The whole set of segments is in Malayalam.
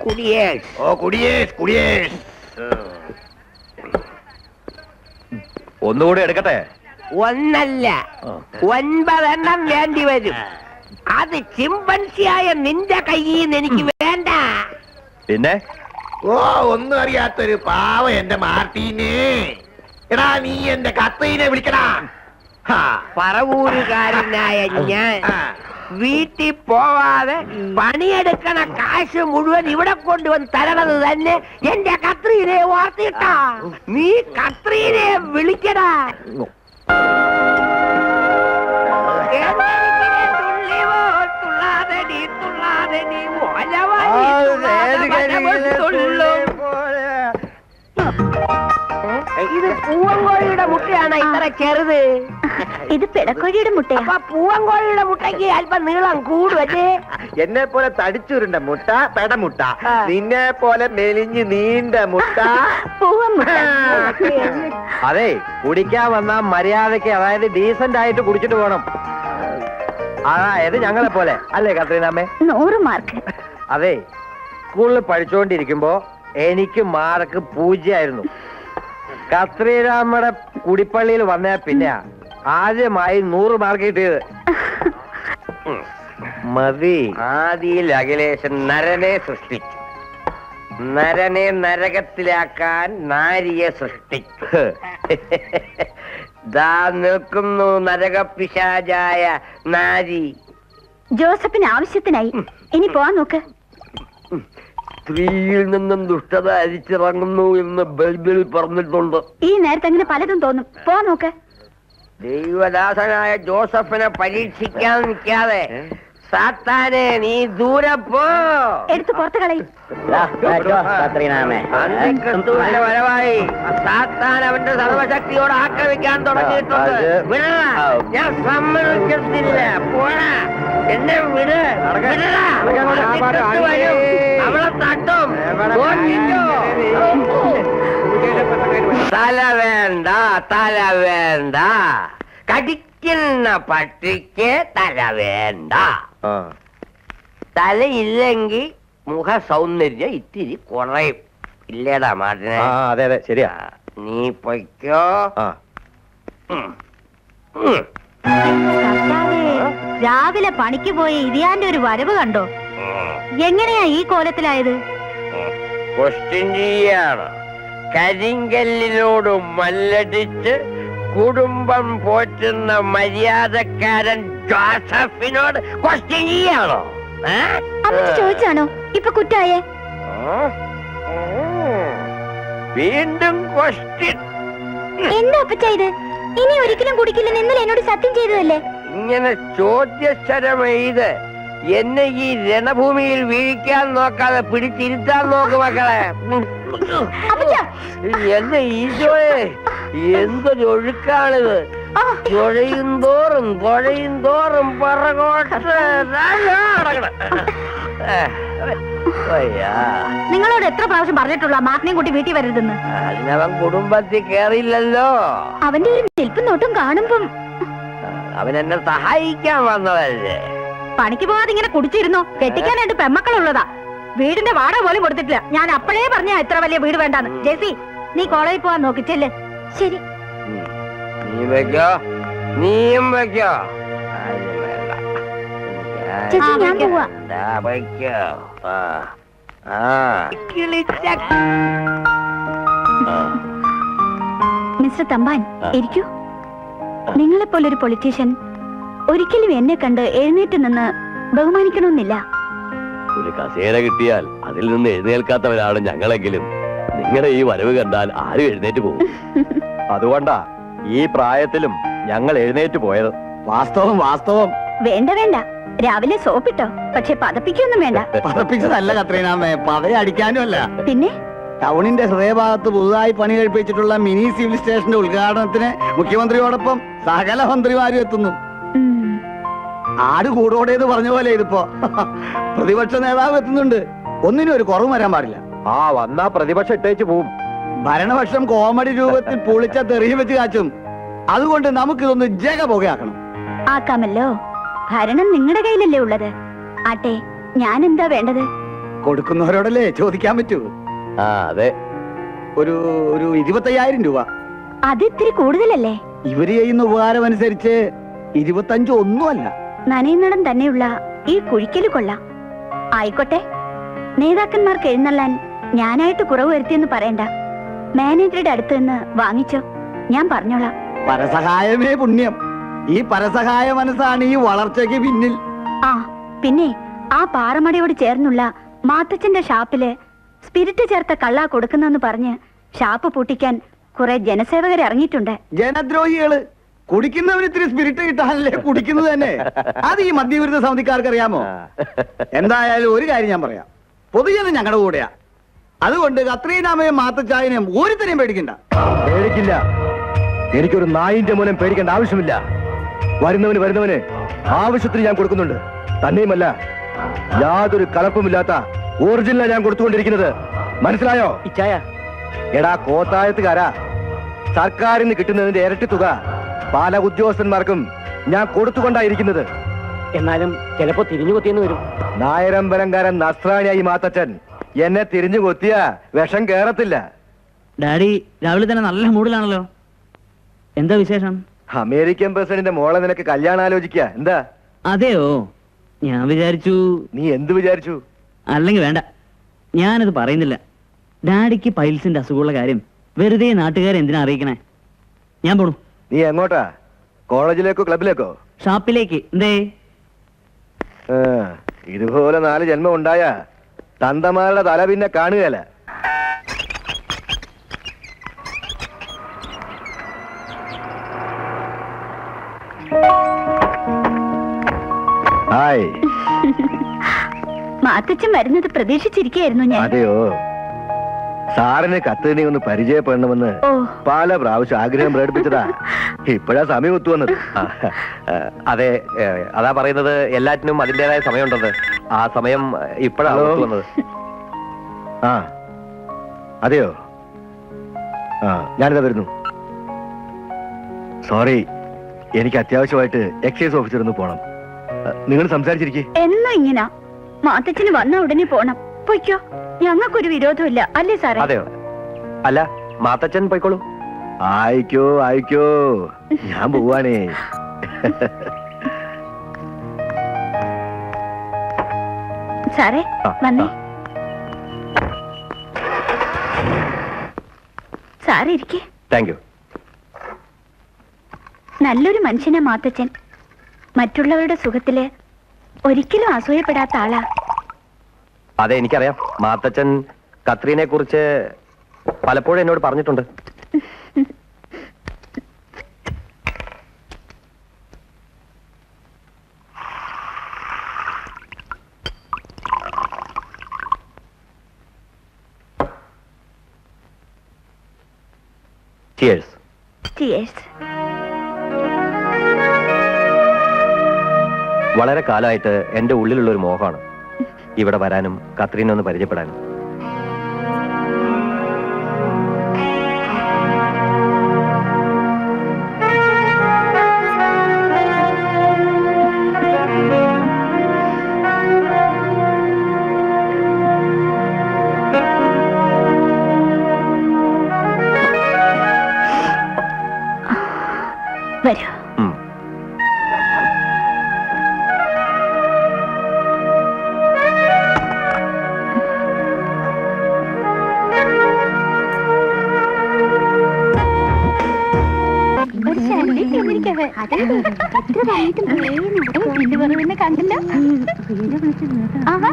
കുടിയേഷ്. ഓ കുടിയേഷ് കുടിയേഷ്. ഒന്നുകൂടി എടുക്കട്ടെ? ഒന്നല്ല 9 എണ്ണം വേണ്ടി വരും. അത് ചിമ്പൻസിയായ നിന്റെ കയ്യിൽ നിന്ന് എനിക്ക് വേണ്ട. പിന്നെ ഓ ഒന്നും അറിയാത്തൊരു പാവ എന്റെ മാർട്ടീനെ. എടാ നീ എന്റെ കത്തീനെ വിളിക്കടാ. പറവൂരുകാരനായ ഞാൻ വീട്ടിൽ പോവാതെ പണിയെടുക്കണ കാശ് മുഴുവൻ ഇവിടെ കൊണ്ടുവന്ന് തരണത് തന്നെ എന്റെ കത്രീനെ ഓർത്തിട്ടാ. നീ കത്രീനെ വിളിക്കടാ. ഇത് പൂവൻകോഴിയുടെ മുട്ടയാണ് ഇത്ര ചെറുത്. ഇത് പിടക്കോഴിയുടെ മുട്ടയാ. അപ്പൊ പൂവൻകോഴിയുടെ മുട്ടയ്ക്ക് അല്പം നീളം കൂടുവല്ലേ? എന്നെ പോലെ തടിച്ചുരുണ്ട മുട്ട പെടമുട്ട, നിന്നെ പോലെ മെലിഞ്ഞ് നീണ്ട മുട്ട പൂവൻമുട്ട. അതെ, കുടിക്കാൻ വന്ന മര്യാദക്ക്, അതായത് ഡീസന്റ് ആയിട്ട് കുടിച്ചിട്ട് പോണം. അതായത് ഞങ്ങളെ പോലെ അല്ലേ കത്രീനാമ്മേ? 100 മാർക്ക്. അതെ, സ്കൂളിൽ പഠിച്ചുകൊണ്ടിരിക്കുമ്പോ എനിക്ക് മാർക്ക് 0 ആയിരുന്നു. കത്രീരാമ്മയുടെ കുടിപ്പള്ളിയിൽ വന്ന പിന്നെ ആദ്യമായി 100 മാർക്ക് കിട്ടിയത്. മതി. ആദിയിൽ അഖിലേഷൻ നരനെ സൃഷ്ടിച്ചു. നരനെ നരകത്തിലാക്കാൻ നാരിയെ സൃഷ്ടിച്ചു. ദാ നിൽക്കുന്നു നരകപിശാചായ നാരി. ജോസഫിന് ആവശ്യത്തിനായി. ഇനി പോവാൻ നോക്ക്. സ്ത്രീയിൽ നിന്നും ദുഷ്ടത അരിച്ചിറങ്ങുന്നു എന്ന് ബൈബിളിൽ പറഞ്ഞിട്ടുണ്ട്. ഈ നേരത്തെ അങ്ങനെ പലതും തോന്നും. പോവാൻ നോക്ക്. ദൈവദാസനായ ജോസഫിനെ പരീക്ഷിക്കാൻ നിൽക്കാതെ സാത്താനെ നീ ദൂരെ പോ. എടുത്തു പുറത്ത് കളയും. ക്രിസ്തുവിന്റെ വരവായി സാത്താൻ അവന്റെ സർവശക്തിയോട് ആക്രമിക്കാൻ തുടങ്ങിയിട്ടുണ്ട്. ഞാൻ സമ്മതിക്കത്തില്ല. പോടാ, എന്നെ വിട്. അവളെ തട്ടും. തല വേണ്ട, തല വേണ്ട. കടിക്കുന്ന പട്ടിക്ക് തല വേണ്ട. തലയില്ലെങ്കിൽ മുഖ സൗന്ദര്യം ഇത്തിരി കുറയും. ഇല്ലേടാ മാട്ടിനെ? അതെ അതെ ശരിയാ. നീ പൊയ്ക്കോ. രാവിലെ പണിക്ക് പോയി ഇതിയാന്റെ ഒരു വരവ് കണ്ടോ? എങ്ങനെയാ ഈ കോലത്തിലായത്? ക്വസ്റ്റ്യൻ ചെയ്യാണ്. കരിങ്കല്ലിനോട് മല്ലടിച്ച് കുടുംബം പോറ്റുന്ന മര്യാദക്കാരൻ ജോസഫിനോട് ക്വസ്റ്റ്യൻ ചെയ്യാണോ? അമ്മച്ചി ചോദിച്ചാണോ ഇപ്പൊ കുറ്റായേ? വീണ്ടും ക്വസ്റ്റ്യൻ. എന്താ അപ്പച്ച ഇത്? ഇനി ഒരിക്കലും കുടിക്കില്ലെന്ന് ഇന്നലെ എന്നോട് സത്യം ചെയ്തതല്ലേ? ഇങ്ങനെ ചോദ്യശരം എഴുത് എന്നെ ഈ രണഭൂമിയിൽ വീഴിക്കാൻ നോക്കാതെ പിടിച്ചിരുത്താൻ നോക്ക് മക്കളെ. എന്റെ ഈശോയെ, എന്തൊരു ഒഴുക്കാണിത്. തുഴയും തോറും പറകോട്ട്. നിങ്ങളോട് എത്ര പ്രാവശ്യം പറഞ്ഞിട്ടുള്ള മാർട്ടിനെയും കൂട്ടി വീട്ടിൽ വരരുതെന്ന്? അതിനവൻ കുടുംബത്തിൽ കേറിയില്ലല്ലോ. അവന്റെ ഒരു നിൽപ്പും നോട്ടും കാണുമ്പം അവൻ എന്നെ സഹായിക്കാൻ വന്നതല്ലേ. പണിക്ക് പോകാതെ ഇങ്ങനെ കുടിച്ചിരുന്നോ? കെട്ടിക്കാനായിട്ട് പെമ്മക്കളുള്ളതാ. വീടിന്റെ വാടക പോലും കൊടുത്തിട്ടില്ല. ഞാൻ അപ്പോഴേ പറഞ്ഞ എത്ര വലിയ വീട് വേണ്ടാന്ന്. ജെസി, നീ കോളേജിൽ പോവാൻ നോക്കിച്ചല്ലേ? ശരി. നീ വെക്കോ, നീയും വെക്കോ. ഞാൻ പോവാ. മിസ്റ്റർ തമ്പാൻ, ഇരിക്കൂ. നിങ്ങളെപ്പോലൊരു പൊളിറ്റീഷ്യൻ ഒരിക്കലും എന്നെ കണ്ട് എഴുന്നേറ്റ് നിന്ന് ബഹുമാനിക്കണമെന്നില്ല. ഒരു കസേര കിട്ടിയാൽ അതിൽ നിന്ന് എഴുന്നേൽക്കാത്തവരാണ് ഞങ്ങളെങ്കിലും നിങ്ങളുടെ ഈ വരവ് കണ്ടാൽ ആരും എഴുന്നേറ്റ് പോകും. അതുകൊണ്ടാ ഈ പ്രായത്തിലും ഞങ്ങൾ എഴുന്നേറ്റ് പോയത്. വാസ്തവം വാസ്തവം. വേണ്ട വേണ്ട, രാവിലെ സോപ്പിട്ടോ. പക്ഷെ പതപ്പിക്കൊന്നും വേണ്ട. പതപ്പിച്ചതല്ല കത്രീനാമേ, പതയടിക്കാനും അല്ല. പിന്നെ ടൗണിന്റെ ഹൃദയഭാഗത്ത് പുതുതായി പണി കഴിപ്പിച്ചിട്ടുള്ള മിനി സിവിൽ സ്റ്റേഷന്റെ ഉദ്ഘാടനത്തിന് മുഖ്യമന്ത്രിയോടൊപ്പം സകല മന്ത്രിമാരും എത്തുന്നു. ആട് കൂടോടേന്ന് പറഞ്ഞ പോലെ ഇതിപ്പോ പ്രതിപക്ഷ നേതാവ് എത്തുന്നുണ്ട്. ഒന്നിനും ഒരു കുറവ് വരാൻ പാടില്ല. വന്നാ പ്രതിപക്ഷം ഇട്ടേച്ച് പോവും. ഭരണപക്ഷം കോമഡി രൂപത്തിൽ പൊളിച്ച തെറിയ വെച്ച് കാച്ചും. അതുകൊണ്ട് നമുക്കിതൊന്ന് ജഗ പുകയാക്കണം. ആക്കാമല്ലോ. ഭരണം നിങ്ങളുടെ കയ്യിലല്ലേ ഉള്ളത്. ആട്ടെ, ഞാൻ എന്താ വേണ്ടത്? കൊടുക്കുന്നവരോടല്ലേ ചോദിക്കാൻ പറ്റൂ. ആ അതെ, ഒരു 25,000 രൂപ. അത് ഇത്തിരി കൂടുതലല്ലേ? ഇവര് ചെയ്യുന്ന ഉപകാരം അനുസരിച്ച് 25 ഒന്നുമല്ല. നനയുന്നിടം തന്നെയുള്ള ഈ കുഴിക്കല് കൊള്ളാം. ആയിക്കോട്ടെ, നേതാക്കന്മാർക്ക് എഴുന്നള്ളാൻ ഞാനായിട്ട് കുറവ് വരുത്തിയെന്ന് പറയണ്ട. മാനേജറുടെ അടുത്ത് നിന്ന് വാങ്ങിച്ചോ, ഞാൻ പറഞ്ഞോളാം. പരസഹായമേ പുണ്യം. ഈ പരസഹായ മനസ്സാണ് ഈ വളർച്ചയ്ക്ക് പിന്നിൽ. ആ പിന്നെ ആ പാറമടയോട് ചേർന്നുള്ള മാത്തച്ഛന്റെ ഷാപ്പില് സ്പിരിറ്റ് ചേർത്ത കള്ളാ കൊടുക്കുന്നെന്ന് പറഞ്ഞ് ഷാപ്പ് പൂട്ടിക്കാൻ കുറെ ജനസേവകർ ഇറങ്ങിയിട്ടുണ്ട്. ജനദ്രോഹികള്. കുടിക്കുന്നവന് ഇത്തിരി സ്പിരിറ്റ് കിട്ടാനല്ലേ കുടിക്കുന്നത് തന്നെ. അത് ഈ മദ്യവിരുദ്ധ സമിതിക്കാർക്ക് അറിയാമോ? എന്തായാലും ഒരു കാര്യം ഞാൻ പറയാം, പൊതുജനം ഞങ്ങളുടെ കൂടെയാ. അതുകൊണ്ട് കത്രീനാമയും മാത്തച്ചായനെയും ഒരുത്തനെയും പേടിക്കണ്ട. പേടിക്കില്ല. എനിക്കൊരു നായിന്റെ മൂലം പേടിക്കേണ്ട ആവശ്യമില്ല. വരുന്നവന് ആവശ്യത്തിന് ഞാൻ കൊടുക്കുന്നുണ്ട്. തന്നെയുമല്ല, യാതൊരു കലപ്പുമില്ലാത്ത ഒറിജിനൽ ഞാൻ കൊടുത്തുകൊണ്ടിരിക്കുന്നത്. മനസ്സിലായോ? ഇച്ചായ, എടാ കോത്തായത്തുകാരാ, സർക്കാരിന് കിട്ടുന്നതിന്റെ ഇരട്ടി തുക പല ഉദ്യോഗസ്ഥന്മാർക്കും ഞാൻ കൊടുത്തുകൊണ്ടായിരിക്കുന്നത്. എന്നാലും ചിലപ്പോ തിരിഞ്ഞു കൊത്തിയെന്ന് വരും. നായരമ്പലംകാരൻ നസ്രാണിയായി മാത്തച്ഛൻ എന്നെ തിരിഞ്ഞു കൊത്തിയ വിഷം കേറത്തില്ല. ഡാഡി രാവിലെ തന്നെ നല്ല മൂഡിലാണല്ലോ. എന്താ വിശേഷം? അമേരിക്കൻ പ്രസിഡന്റിന്റെ മോളെ നിനക്ക് കല്യാണം ആലോചിക്കുക. എന്താ? അതെയോ? ഞാൻ വിചാരിച്ചു. നീ എന്ത് വിചാരിച്ചു? അല്ലെങ്കിൽ വേണ്ട, ഞാനത് പറയുന്നില്ല. ഡാഡിക്ക് പൈൽസിന്റെ അസുഖമുള്ള കാര്യം വെറുതെ നാട്ടുകാരെ എന്തിനാ അറിയിക്കണേ? ഞാൻ പോണു. നീ എങ്ങോട്ടാ? കോളേജിലേക്കോ ക്ലബിലേക്കോ? ഷാപ്പിലേക്ക്. എന്തേ? ഇതുപോലെ 4 ജന്മം ഉണ്ടായ തന്തമാരുടെ തല പിന്നെ കാണുകയല്ല. ഹായ്. മാത്തച്ഛൻ വരുന്നത് പ്രതീക്ഷിച്ചിരിക്കുകയായിരുന്നു ഞാൻ. അതെയോ? സാറിന് കത്തിനെ ഒന്ന് പരിചയപ്പെടണമെന്ന് ഓ. പല പ്രാവശ്യം ആഗ്രഹം പ്രകടിപ്പിച്ചതാ. ഇപ്പോഴാ സമയം ഒത്തുവന്നത്. അതെ, അതാ പറയുന്നത്, എല്ലാറ്റിനും അതിൻ്റെതായ സമയമുണ്ടത്. ആ സമയം ഇപ്പോഴാണ് ഒത്തുവന്നത്. ആ അതെയോ? ആ ഞാനിതാ വരുന്നു. സോറി, എനിക്ക് അത്യാവശ്യമായിട്ട് എക്സൈസ് ഓഫീസർ ഒന്ന് പോണം. നിങ്ങൾ സംസാരിച്ചിരിക്കേ. എന്നും ഇങ്ങനെ മാത്തച്ഛന് വന്ന ഉടനെ പോണം. പൊയ്ക്കോ, ഞങ്ങൾക്കൊരു വിരോധമില്ല അല്ലേ സാറേ? അതെയോ? അല്ല, മാത്തച്ഛൻ പോയിക്കോളൂ. ആയിക്കോ, ഞാൻ പോവാണേ. സാറേ വന്നേ. സാറേ ഇരിക്കേ. Thank you. നല്ലൊരു മനുഷ്യനാ മാത്തച്ഛൻ. മറ്റുള്ളവരുടെ സുഖത്തില് ഒരിക്കലും അസൂയപ്പെടാത്ത ആളാ. അതെ, എനിക്കറിയാം. മാത്തച്ഛൻ കത്രീനെ കുറിച്ച് പലപ്പോഴും എന്നോട് പറഞ്ഞിട്ടുണ്ട്. Cheers. Cheers. വളരെ കാലമായിട്ട് എന്റെ ഉള്ളിലുള്ള ഒരു മോഹമാണ് ഇവിടെ വരാനും കത്രീനെ ഒന്ന് പരിചയപ്പെടാനും. വരൂ.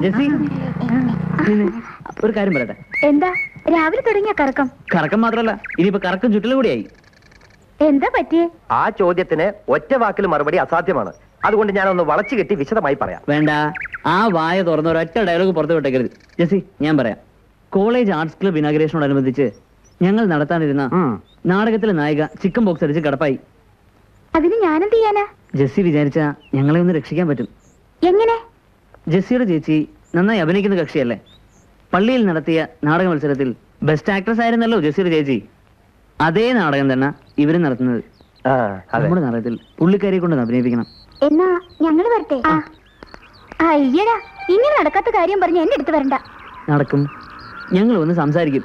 ജെസ്സി, ഒരു കാര്യം പറയട്ടെ. എന്താ രാവിലെ തുടങ്ങിയ കറക്കം? കറക്കം മാത്രല്ല, ഇനിയിപ്പോ കറക്കം ചുറ്റിലും കൂടിയായി. എന്താ പറ്റിയേ? ആ ചോദ്യത്തിന് ഒറ്റ വാക്കിൽ മറുപടി അസാധ്യമാണ്. അതുകൊണ്ട് ഞാനൊന്ന് വളച്ചു കെട്ടി വിശദമായി പറയാം. വേണ്ട, ആ വായ തുറന്ന ഒരൊറ്റ ഡയലോഗ് പുറത്തു വിട്ടേക്കരുത്. ജെസ്സി, ഞാൻ പറയാം. കോളേജ് ആർട്സ് ക്ലബ് ഇനാഗ്രേഷനോടനുബന്ധിച്ച് ഞങ്ങൾ നടത്താനിരുന്ന നാടകത്തിലെ നായിക ചിക്കൻ ബോക്സ് അടിച്ച് കിടപ്പായി. അതിന് ഞാനെന്ത് ചെയ്യാനാ? ജെസ്സി വിചാരിച്ച ഞങ്ങളെ ഒന്ന് രക്ഷിക്കാൻ പറ്റും. എങ്ങനെ? ജെസ്സിയുടെ ചേച്ചി നന്നായി അഭിനയിക്കുന്ന കക്ഷിയല്ലേ? പള്ളിയിൽ നടത്തിയ നാടക മത്സരത്തിൽ ബെസ്റ്റ് ആക്ട്രസ് ആയിരുന്നല്ലോ ജെസ്സിയുടെ ചേച്ചി. അതേ നാടകം തന്നെ ഇവരും നടത്തുന്നത്. നമ്മുടെ നാടകത്തിൽ പുള്ളിക്കാരിയെ കൊണ്ട് അഭിനയിപ്പിക്കണം. എന്നാ ഞങ്ങള് വരട്ടെ? അയ്യടാ, ഇങ്ങനെ നടക്കാത്ത കാര്യം പറഞ്ഞ് എന്റെ അടുത്ത് വരണ്ട. നടക്കും, ഞങ്ങൾ ഒന്ന് സംസാരിക്കും.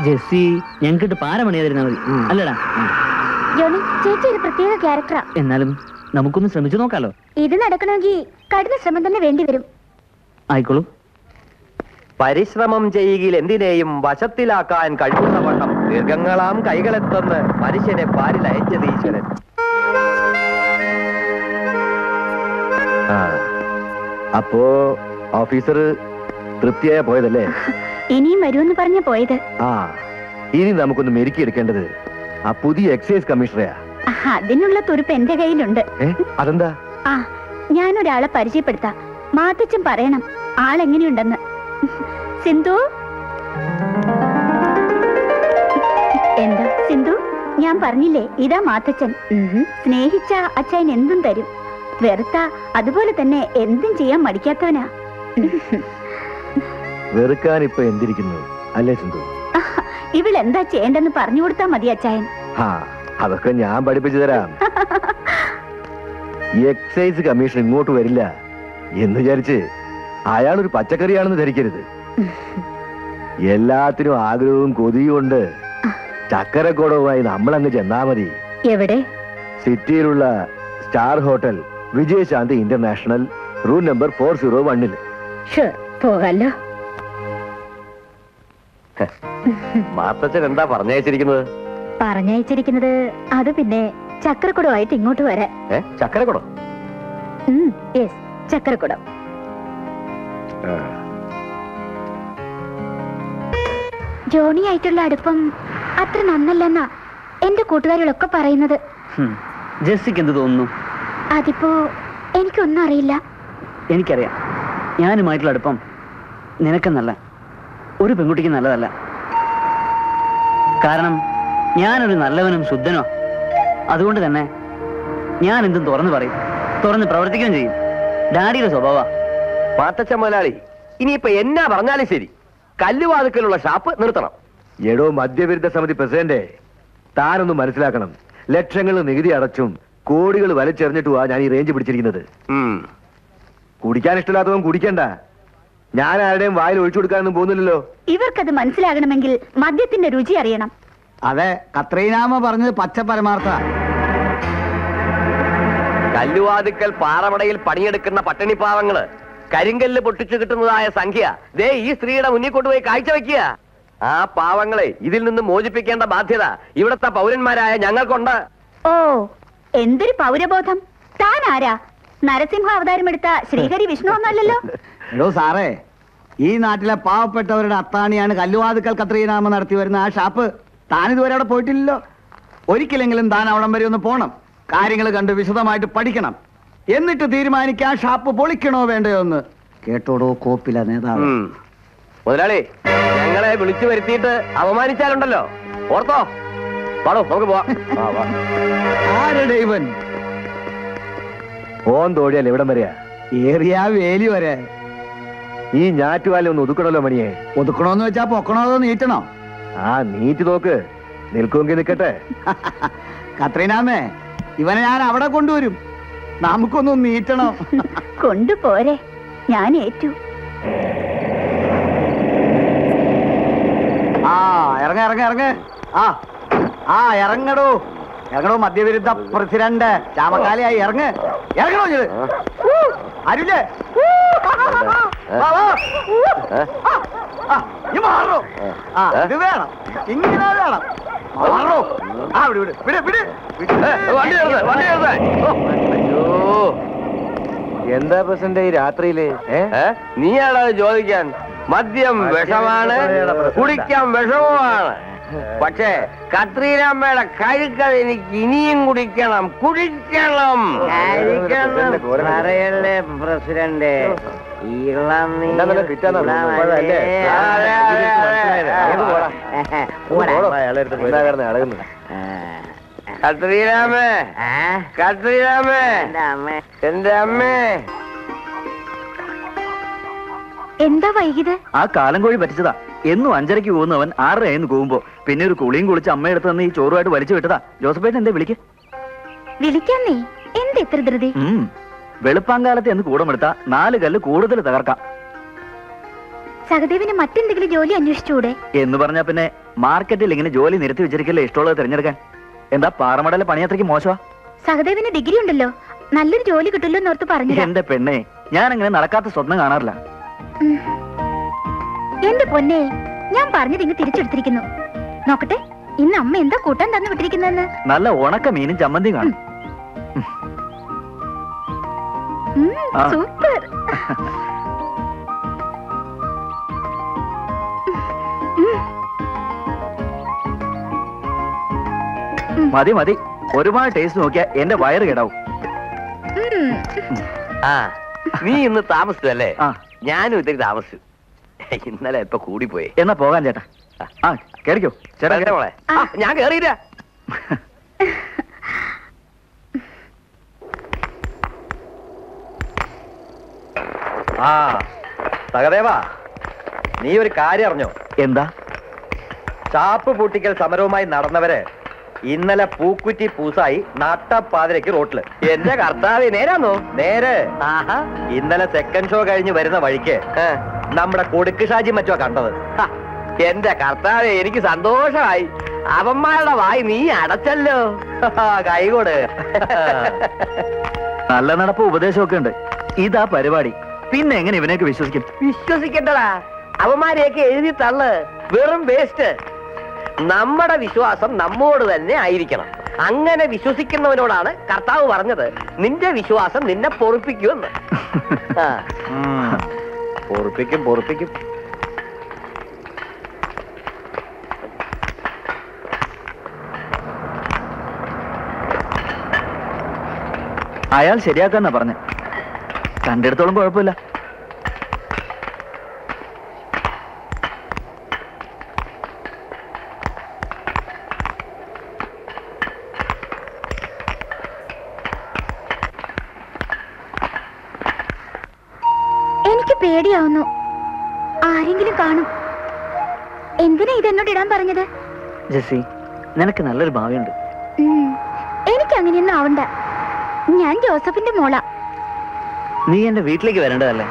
ജെസ്സി ഞങ്ങൾക്കിട്ട് പാരമണിയാതിരുന്നാ മതി, അല്ലടാ? ജോണി, ചേച്ചി ഒരു പ്രത്യേക ക്യാരക്ടറാ. എന്നാലും നമുക്കൊന്ന് ശ്രമിച്ചു നോക്കാലോ. ഇത് നടക്കണമെങ്കിൽ കഠിന ശ്രമം തന്നെ വേണ്ടിവരും. ആയിക്കോളൂ. പരിശ്രമം ചെയ്യുകയിൽ എന്തിനേയും വശത്തിലാക്കാൻ കഴിയുന്ന വണ്ണം ദീർഘങ്ങളാം കൈകളെത്തുന്ന മനുഷ്യനെ പാരിൽ അയച്ചത് ഈശ്വരൻ. അപ്പോ ഓഫീസർ തൃപ്തിയായ പോയതല്ലേ? ഇനിയും വരുമെന്ന് പറഞ്ഞ പോയത്. ആ, ഇനി നമുക്കൊന്ന് മെരുക്കിയെടുക്കേണ്ടത് ആ പുതിയ എക്സൈസ് കമ്മീഷണറെയാ. അതിനുള്ള തുരുപ്പ് എന്റെ കയ്യിലുണ്ട്. അതെന്താ? ആ, ഞാനൊരാളെ പരിചയപ്പെടുത്താം. മാത്തച്ഛൻ പറയണം ആളെങ്ങനെയുണ്ടെന്ന്. സിന്ധു, എന്താ സിന്ധു? ഞാൻ പറഞ്ഞില്ലേ, ഇതാ മാത്തച്ഛൻ. സ്നേഹിച്ച അച്ഛൻ എന്തും തരും, വെറുത്ത അതുപോലെ തന്നെ എന്തും ചെയ്യാൻ മടിക്കാത്തവനാ. വെറുക്കാൻ ഇപ്പൊ എന്തിരിക്കുന്നു അല്ലേ സിന്ധു? ഇവളെന്താ ചെയ്യേണ്ടെന്ന് പറഞ്ഞു കൊടുത്താ മതി അച്ചായൻ. ആ, അതൊക്കെ ഞാൻ പഠിപ്പിച്ചു തരാം. എക്സൈസ് കമ്മീഷൻ ഇങ്ങോട്ട് വരില്ല എന്ന് വിചാരിച്ച് അയാളൊരു പച്ചക്കറിയാണെന്ന് ധരിക്കരുത്. എല്ലാത്തിനും ആഗ്രഹവും കൊതിയും ഉണ്ട്. ചക്കരക്കുടവുമായി നമ്മളങ്ങ് ചെന്നാ മതി. എവിടെ? സിറ്റിയിലുള്ള star hotel Vijayashanti international, room number 401. പോകാലോ. മാത്തച്ഛൻ എന്താ പറഞ്ഞയച്ചിരിക്കുന്നത്? പറഞ്ഞയച്ചിരിക്കുന്നത് അത് പിന്നെ ചക്രക്കുടമായിട്ട് ഇങ്ങോട്ട് വരാൻ. ചക്കരക്കുടം? യെസ്, ചക്രക്കുടം. ജോണിയായിട്ടുള്ള അടുപ്പം അത്ര നന്നല്ലെന്നാ എന്റെ കൂട്ടുകാരികളൊക്കെ പറയുന്നത്. ജെസ്സിക്ക് എന്ത് തോന്നുന്നു? അതിപ്പോ എനിക്കൊന്നും അറിയില്ല. എനിക്കറിയാം, ഞാനുമായിട്ടുള്ള അടുപ്പം നിനക്കെന്നല്ല, ഒരു പെൺകുട്ടിക്ക് നല്ലതല്ല. കാരണം ഞാനൊരു നല്ലവനും ശുദ്ധനോ. അതുകൊണ്ട് തന്നെ ഞാൻ എന്തും തുറന്നു പറയും, തുറന്ന് പ്രവർത്തിക്കുകയും ചെയ്യും. ഡാഡിയുടെ സ്വഭാവ. മാത്തച്ഛൻ മുതലാളി, ഇനിയിപ്പൊ എന്നാ പറഞ്ഞാലും ശരി, കല്ലുവാതുക്കലുള്ള ഷാപ്പ് നിർത്തണം. എടോ മദ്യവിരുദ്ധ സമിതി പ്രസിഡന്റ്, താനൊന്ന് മനസ്സിലാക്കണം. ലക്ഷങ്ങൾ നികുതി അടച്ചും കോടികൾ വലിച്ചെറിഞ്ഞിട്ടുവാ ഞാൻ ഈ റേഞ്ച് പിടിച്ചിരിക്കുന്നത്. കുടിക്കാൻ ഇഷ്ടമില്ലാത്തവൻ കുടിക്കണ്ട. ഞാൻ ആരുടെയും വായിൽ ഒഴിച്ചു കൊടുക്കാനൊന്നും പോകുന്നില്ലല്ലോ. ഇവർക്കത് മനസ്സിലാകണമെങ്കിൽ മദ്യത്തിന്റെ രുചി അറിയണം. അതെ, കത്രീനാമ പറഞ്ഞത് പച്ച പരമാർത്ഥ. കല്ലുവാതുക്കൽ പാറമടയിൽ പണിയെടുക്കുന്ന പട്ടിണിപ്പാവങ്ങള് കരിങ്കല്ല് പൊട്ടിച്ചു കിട്ടുന്നതായ സംഖ്യ ദേ ഈ സ്ത്രീയുടെ മുന്നിൽ കൊണ്ടുപോയി കാഴ്ചവെക്കുക. ആ പാവങ്ങളെ ഇതിൽ നിന്ന് മോചിപ്പിക്കേണ്ട ബാധ്യത ഇവിടത്തെ പൗരന്മാരായ ഞങ്ങൾക്കുണ്ട്. ഓ, എന്തൊരു പൗരബോധം! താൻ ആരാ? നരസിംഹ അവതാരം എടുത്ത ശ്രീഹരി വിഷ്ണു ഒന്നല്ലല്ലോ. എടോ സാറേ, ഈ നാട്ടിലെ പാവപ്പെട്ടവരുടെ അത്താണിയാണ് കല്ലുവാതുക്കൽ കത്രീനാമ നടത്തി വരുന്ന ആ ഷാപ്പ്. താനിതുവരെ അവിടെ പോയിട്ടില്ലല്ലോ. ഒരിക്കലെങ്കിലും താൻ അവിടം വരെ ഒന്ന് പോണം. കാര്യങ്ങൾ കണ്ട് വിശദമായിട്ട് പഠിക്കണം. എന്നിട്ട് തീരുമാനിക്കാൻ ഷാപ്പ് പൊളിക്കണോ വേണ്ടയോ എന്ന്. കേട്ടോടോ കോപ്പില നേതാവ്. മുതലാളി, ഞങ്ങളെ വിളിച്ചു വരുത്തിയിട്ട് അപമാനിച്ചാലുണ്ടല്ലോ, ഓർത്തോ. പാടോ, നമുക്ക് പോവാം. ആരുടെ ഇവൻ? ഓൻ തോടിയല്ലേ ഇവിടം വരെയാ? ഏറിയ വേലി വരെ. ഈ ഞാറ്റുവാല ഒന്ന് ഒതുക്കണല്ലോ മണിയെ. ഒതുക്കണോന്ന് വെച്ചാ പൊക്കണോ അതോ നീറ്റണോ? ആ, നീറ്റ് നോക്ക്. നിൽക്കുമെങ്കിൽ നിൽക്കട്ടെ. കത്രീനാമേ, ഇവനെ ഞാൻ അവിടെ കൊണ്ടുവരും. നമുക്കൊന്നും നീറ്റണോ? കൊണ്ടുപോരെ, ഞാൻ ഏറ്റു. ആ, ഇറങ്ങ ഇറങ്ങ ഇറങ്ങ. ആ ഇറങ്ങടോ, ഇറങ്ങടോ മദ്യവിരുദ്ധ പ്രസിഡന്റ് ചാമക്കാലയായി. ഇറങ്ങ്, ഇറങ്ങണോ ഇത്? അരുല്ലേ മാറോ? ആ, ഇത് വേണം, ഇങ്ങനെ വേണം. മാറോ? ആ, വിട് വിട് വിട് വിട്. എന്താ പ്രസിഡന്റ് ഈ രാത്രിയില്? നീയാണോ ചോദിക്കാൻ? മദ്യം വിഷമാണ്, കുടിക്കാൻ വിഷമമാണ്. പക്ഷേ കത്രീരാമ്മയുടെ കഴുക്കൽ എനിക്ക് ഇനിയും കുടിക്കണം, കുടിക്കണം. പറയല്ലേ പ്രസിഡന്റ്, കത്രീരാമേ, കത്രീരാമേ, എന്റെ അമ്മേ. എന്താ വൈകിയത്? ആ കാലം കോഴി പറ്റിച്ചതാ. എന്നും 5:30 പോകുന്നവൻ 6:30 പോകുമ്പോ പിന്നെ ഒരു കുളിയും കുളിച്ച് അമ്മയെടുത്ത് നിന്ന് ഈ ചോറുമായിട്ട് വലിച്ചു വിട്ടതാ. ജോസഫേട്ടൻ എന്താ വിളിക്ക്? വിളിക്കാന്നേ, എന്ത് എത്ര ധൃതി? വെളുപ്പാങ്കാലത്ത് എന്ന് കൂടമെടുത്താ 4 കല്ല് കൂടുതൽ തകർക്കാം. സഹദേവിന് മറ്റെന്തെങ്കിലും ജോലി അന്വേഷിച്ചുകൂടെ? എന്ന് പറഞ്ഞാ പിന്നെ മാർക്കറ്റിൽ ഇങ്ങനെ ജോലി നിരത്തി വെച്ചിരിക്കല്ലേ ഇഷ്ടമുള്ളത് തിരഞ്ഞെടുക്കാൻ. എന്താ പാറമടയിലെ പണി അത്രയ്ക്ക് മോശമാ? സഹദേവിന് ഡിഗ്രി ഉണ്ടല്ലോ, നല്ലൊരു ജോലി കിട്ടുമല്ലോ എന്നോർത്ത് പറഞ്ഞു. എന്റെ പെണ്ണെ, ഞാൻ അങ്ങനെ നടക്കാത്ത സ്വപ്നം കാണാറില്ല. എന്റെ പൊന്നെ, ഞാൻ പറഞ്ഞത് ഇങ്ങ് തിരിച്ചെടുത്തിരിക്കുന്നു. നോക്കട്ടെ ഇന്ന് അമ്മ എന്താ കൂട്ടാൻ തന്നു വിട്ടിരിക്കുന്നതെന്ന്. നല്ല ഉണക്ക മീനും ചമ്മന്തിയും കാണും. ആ. സൂപ്പർ. മതി മതി, ഒരുപാട് ടേസ്റ്റ് നോക്കിയാ എന്റെ വയറ് കേടാവും. ആ നീ ഇന്ന് താമസിച്ചല്ലേ? ആ. ഞാനും ഇത്തിരി താമസിച്ചു. ഇന്നലെ ഇപ്പൊ കൂടിപ്പോയി. എന്നാ പോകാൻ ചേട്ടാ. ആ കേറിക്കോ ചേട്ടാ. കേറ് മോളെ. ആ, ഞാൻ കേറിയില്ല. ആ സഹദേവാ, നീ ഒരു കാര്യം അറിഞ്ഞോ? എന്താ? ചാപ്പ് പൂട്ടിക്കൽ സമരവുമായി നടന്നവര് ഇന്നലെ പൂക്കുറ്റി പൂസായി നട്ടപ്പാതിരക്ക് റോട്ടില്. എന്റെ കർത്താവ് നേരാന്നോ? നേരെ. ആഹാ. ഇന്നലെ സെക്കൻഡ് ഷോ കഴിഞ്ഞ് വരുന്ന വഴിക്ക് നമ്മുടെ കൊടുക്ക് ഷാജി മറ്റോ കണ്ടത്. ഹ, എന്റെ കർത്താവ് എനിക്ക് സന്തോഷമായി. അവന്മാരുടെ വായി നീ അടച്ചല്ലോ. കൈകോട്. നല്ല നടപ്പ് ഉപദേശമൊക്കെ ഉണ്ട്. ഇതാ പരിപാടി. പിന്നെ എങ്ങനെ ഇവനെയൊക്കെ വിശ്വസിക്കും? വിശ്വസിക്കണ്ടടാ, അവന്മാരെയൊക്കെ എഴുതി തള്ള്. വെറും വേസ്റ്റ്. നമ്മുടെ വിശ്വാസം നമ്മോട് തന്നെ ആയിരിക്കണം. അങ്ങനെ വിശ്വസിക്കുന്നവനോടാണ് കർത്താവ് പറഞ്ഞത്, നിന്റെ വിശ്വാസം നിന്നെ പൊറുപ്പിക്കുമെന്ന്. പൊറുപ്പിക്കും പൊറുപ്പിക്കും. അയാൾ ശരിയാക്കാന്നാ പറഞ്ഞ. കണ്ടെടുത്തോളം കുഴപ്പമില്ല. എനിക്ക് പേടിയാവുന്നു. ആരെങ്കിലും കാണും. എന്തിനാ ഇതെന്നോട് ഇടാൻ പറഞ്ഞത്? ജെസ്സി, നിനക്ക് നല്ലൊരു ഭാവിയുണ്ട്. എനിക്ക് അങ്ങനെയൊന്നും ആവണ്ട. ഞാൻ ജോസഫിന്റെ മോളാ. നീ എന്റെ വീട്ടിലേക്ക് വരേണ്ടതല്ലേ?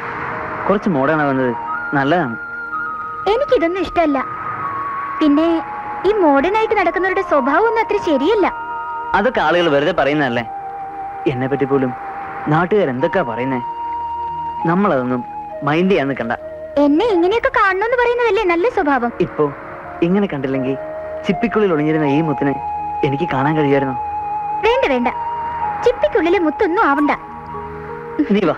കുറച്ച് മോഡേൺ ആവുന്നത് നല്ലതാണ്. എനിക്കിതൊന്നും ഇഷ്ടമല്ല. പിന്നെ ഈ മോഡേൺ ആയിട്ട് നടക്കുന്നവരുടെ സ്വഭാവം ഒന്നും അത്ര ശരിയല്ല. അതൊക്കെ ആളുകൾ വെറുതെ പറയുന്നതല്ലേ. എന്നെ പറ്റി പോലും നാട്ടുകാരെന്തൊക്കെയാ പറയുന്നേ. നമ്മളതൊന്നും മൈൻഡ് ചെയ്യാൻ നിൽക്കണ്ട. എന്നെ ഇങ്ങനെയൊക്കെ കാണണമെന്ന് പറയുന്നതല്ലേ നല്ല സ്വഭാവം. ഇപ്പോ ഇങ്ങനെ കണ്ടില്ലെങ്കിൽ ചിപ്പിക്കുള്ളിൽ ഒളിഞ്ഞിരുന്ന ഈ മുത്തിനെ എനിക്ക് കാണാൻ കഴിയുമായിരുന്നോ? വേണ്ട വേണ്ട, ചിപ്പിക്കുള്ളിലെ മുത്തൊന്നും ആവണ്ട. നീ വാ.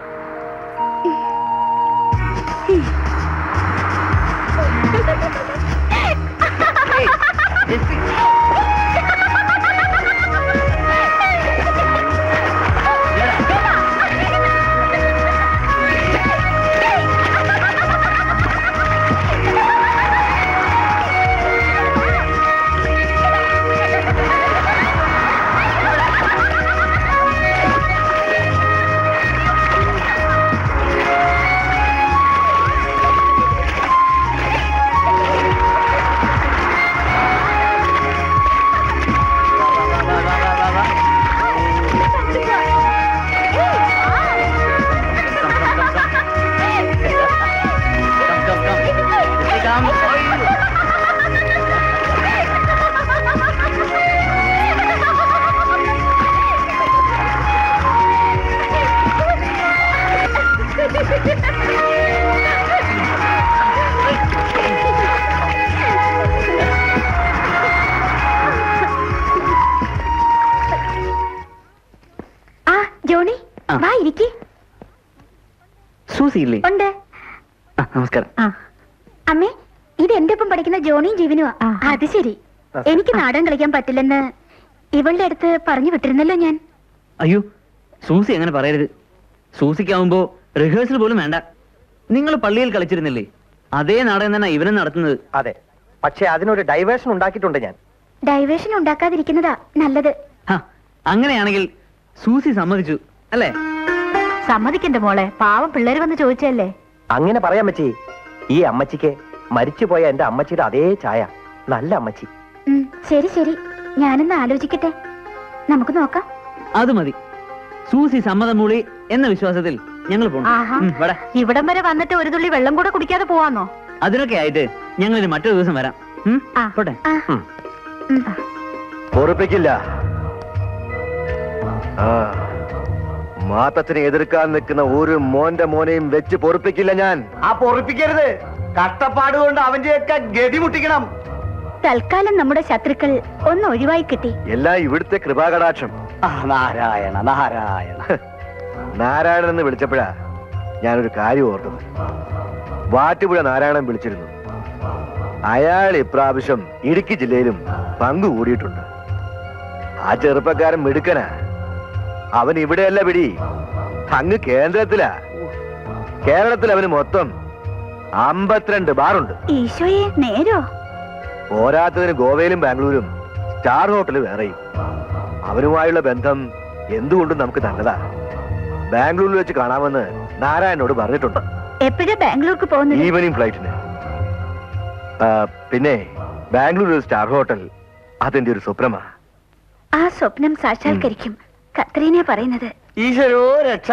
വാ ഇരിക്ക്. സൂസി ഇല്ലേ? ഉണ്ട്. നമസ്കാരം. അമ്മേ, ഇത് എന്റെ ഒപ്പം പഠിക്കുന്ന ജോണിയും ജീവനുവാ. അത് ശരി. എനിക്ക് നാടകം കളിക്കാൻ പറ്റില്ലെന്ന് ഇവളുടെ അടുത്ത് പറഞ്ഞു വിട്ടിരുന്നല്ലോ ഞാൻ. അയ്യോ, സൂസി അങ്ങനെ പറയരുത്. സൂസിക്കാവുമ്പോ റിഹേഴ്സൽ പോലും വേണ്ട. നിങ്ങൾ പള്ളിയിൽ കളിച്ചിരുന്നില്ലേ? അതേ നാടകം തന്നെ ഇവനും നടത്തുന്നത്. അതെ, പക്ഷെ അതിനൊരു ഡൈവേഷൻ ഉണ്ടാക്കിയിട്ടുണ്ട് ഞാൻ. ഡൈവേഷൻ ഉണ്ടാക്കാതിരിക്കുന്നതാ നല്ലത്. അങ്ങനെയാണെങ്കിൽ സൂസി സമ്മതിച്ചു അല്ലേ? സമ്മതിക്കണ്ട മോളെ, പാവം പിള്ളേര് വന്ന് ചോദിച്ചല്ലേ. അങ്ങനെ പറയാൻ പറ്റി. ഈ അമ്മച്ചിക്ക് മരിച്ചുപോയ എന്റെ അമ്മച്ചിയുടെ അതേ ചായ. നല്ല അമ്മച്ചി. ശരി ശരി, ഞാനൊന്ന് ആലോചിക്കട്ടെ. നമുക്ക് നോക്കാം. അത് മതി. സൂസി സമ്മതം മൂളി എന്ന വിശ്വാസത്തിൽ ഞങ്ങൾ പോകണം. ആഹാ. വട ഇവിടം വരെ വന്നിട്ട് ഒരു തുള്ളി വെള്ളം കൂടെ കുടിക്കാതെ പോവാന്നോ? അതിനൊക്കെ ആയിട്ട് ഞങ്ങൾ മറ്റൊരു ദിവസം വരാം. ആ. പോട്ടെ. പൊറുപ്പിക്കില്ല. ആ മാത്തച്ഛനെ എതിർക്കാൻ നിൽക്കുന്ന ഒരു മോന്റെ മോനെയും വെച്ച് പൊറുപ്പിക്കില്ല ഞാൻ. ആ പൊറിപ്പിക്കരുത്. കഷ്ടപ്പാട് കൊണ്ട് അവന്റെയൊക്കെ ഗതി മുട്ടിക്കണം. തൽക്കാലം നമ്മുടെ ശത്രുക്കൾ ഒന്ന് ഒഴിവായി കിട്ടി. എല്ലാം ഇവിടുത്തെ കൃപാകടാക്ഷം. നാരായണ നാരായണ. നാരായണൻ എന്ന് വിളിച്ചപ്പോഴാ ഞാനൊരു കാര്യം ഓർത്തത്. വാറ്റുപുഴ നാരായണൻ വിളിച്ചിരുന്നു. അയാൾ ഇപ്രാവശ്യം ഇടുക്കി ജില്ലയിലും പങ്കുകൂടിയിട്ടുണ്ട്. ആ ചെറുപ്പക്കാരൻ മിടുക്കനാ. അവൻ ഇവിടെയല്ല പിടി, അങ്ങ് കേന്ദ്രത്തിലാ. കേരളത്തിൽ അവന് മൊത്തം 52 ബാറുണ്ട്. ഈശോയെ, നേരോ? പോരാത്തതിന് ഗോവയിലും ബാംഗ്ലൂരും സ്റ്റാർ ഹോട്ടൽ വേറെയും. അവനുമായുള്ള ബന്ധം എന്തുകൊണ്ടും നമുക്ക് നല്ലതാ. ബാംഗ്ലൂരിൽ വെച്ച് കാണാമെന്ന് നാരായണനോട് പറഞ്ഞിട്ടുണ്ട്. എപ്പോഴാ ബാംഗ്ലൂർക്ക് പോകുന്നത്? ഈവനിങ് ഫ്ലൈറ്റിന്. പിന്നെ ബാംഗ്ലൂർ ഒരു സ്റ്റാർ ഹോട്ടൽ അതെന്റെ ഒരു സ്വപ്നമാ. ആ സ്വപ്നം സാക്ഷാത്കരിക്കും. കത്രീനെ പറയുന്നത്. ഈശ്വരോ രക്ഷ.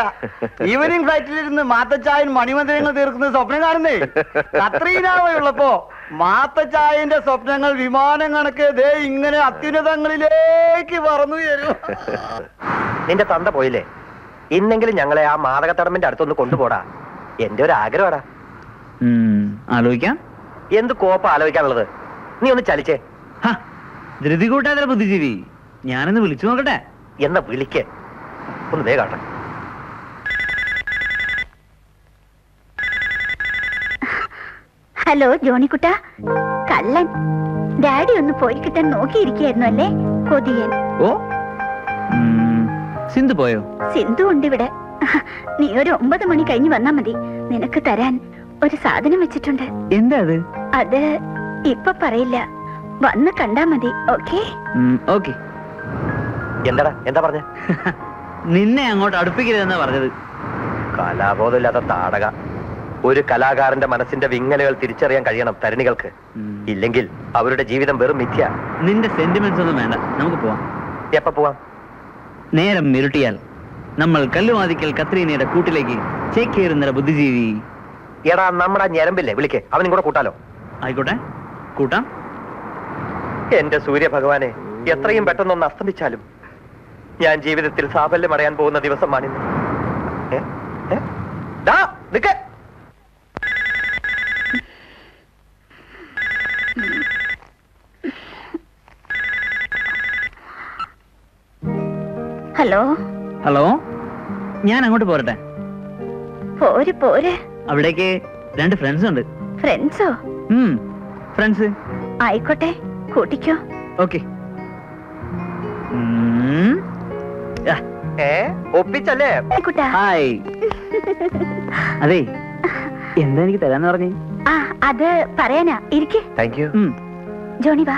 ഈവനിങ് ഫ്ലൈറ്റിലിരുന്ന് മാത്തച്ചായൻ മണിമന്ദിരങ്ങൾ തീർക്കുന്ന സ്വപ്നം കാണുന്നേ. കത്രീനാവയുള്ളപ്പോ മാത്തച്ചായന്റെ സ്വപ്നങ്ങൾ വിമാനം കണക്ക് ദേ ഇങ്ങനെ അത്യുന്നതങ്ങളിലേക്ക് പറന്നു തരും. നിന്റെ തന്ത പോയില്ലേ? ഇന്നെങ്കിലും ഞങ്ങളെ ആ മാതകത്തടമ്പിന്റെ അടുത്തൊന്ന് കൊണ്ടുപോടാ. എന്റെ ഒരു ആഗ്രഹമാടാ. ആലോചിക്കാം. എന്ത് കോപ്പ ആലോചിക്കാനുള്ളത്? നീ ഒന്ന് ചലിച്ചേ. ധൃതി കൂട്ടാതെ ബുദ്ധിജീവി. ഞാനൊന്ന് വിളിച്ചു നോക്കട്ടെ. എന്നാ വിളിക്കേ, ഒന്ന് വേഗാട്ടെ. ഹലോ ജോണിക്കുട്ട. കള്ളൻ. ഡാഡി ഒന്ന് പോയി കിട്ടാൻ നോക്കിയിരിക്കായിരുന്നു അല്ലേ? കൊതിയൻ. ഓ, സിന്ധു പോയോ? സിന്ധു ഉണ്ട് ഇവിടെ. നീ ഒരു 9 മണി കഴിഞ്ഞ് വന്നാ മതി. നിനക്ക് തരാൻ ഒരു സാധനം വെച്ചിട്ടുണ്ട്. എന്താ അത്? അത് ഇപ്പൊ പറയില്ല, വന്ന് കണ്ടാ മതി. ഓക്കേ? ഓക്കെ. എന്താടാ, എന്താ പറഞ്ഞ? നിന്നെ അങ്ങോട്ട് അടുപ്പിക്കരുതെന്നാ പറഞ്ഞത്. കലാബോധമില്ലാത്ത താടക. ഒരു കലാകാരന്റെ മനസ്സിന്റെ വിങ്ങലുകൾ തിരിച്ചറിയാൻ കഴിയണം തരുണികൾക്ക്. ഇല്ലെങ്കിൽ അവരുടെ ജീവിതം വെറും മിഥ്യ. നിന്റെ സെന്റിമെന്റ്സ് ഒന്നും വേണ്ട, നമുക്ക് പോവാം. എപ്പ പോവാം? നേരം ഇരുട്ടിയാൽ നമ്മൾ കല്ലുവാതിക്കൽ കത്രീനയുടെ കൂട്ടിലേക്ക് ചേക്കേറുന്ന ബുദ്ധിജീവി. എടാ, നമ്മുടെ ഞരമ്പില്ലേ, വിളിക്കേ, അവനും കൂടെ കൂട്ടാലോ? ആയിക്കോട്ടെ, കൂട്ടാം. എന്റെ സൂര്യ ഭഗവാനെ, എത്രയും പെട്ടെന്നൊന്ന് അസ്തമിച്ചാലും ഞാൻ ജീവിതത്തിൽ സാഫല്യം അടയാൻ പോകുന്ന ദിവസമാണിന്ന്. ഹലോ. ഹലോ, ഞാൻ അങ്ങോട്ട് പോരട്ടെ? പോര് പോര്. അവിടേക്ക് 2 ഫ്രണ്ട്സ് ഉണ്ട്. ഫ്രണ്ട്സോ? ഫ്രണ്ട്സ്. ആയിക്കോട്ടെ, കൂട്ടിക്കോ. ഓക്കെ. ഒപ്പിച്ചല്ലേ? കുട്ടാ. ഹായ്. അതെ, എന്താ എനിക്ക് തരാന്ന് പറഞ്ഞേ? ആ, അത് പറയാനാ. ഇരിക്ക്. Thank you. ജോണി വാ.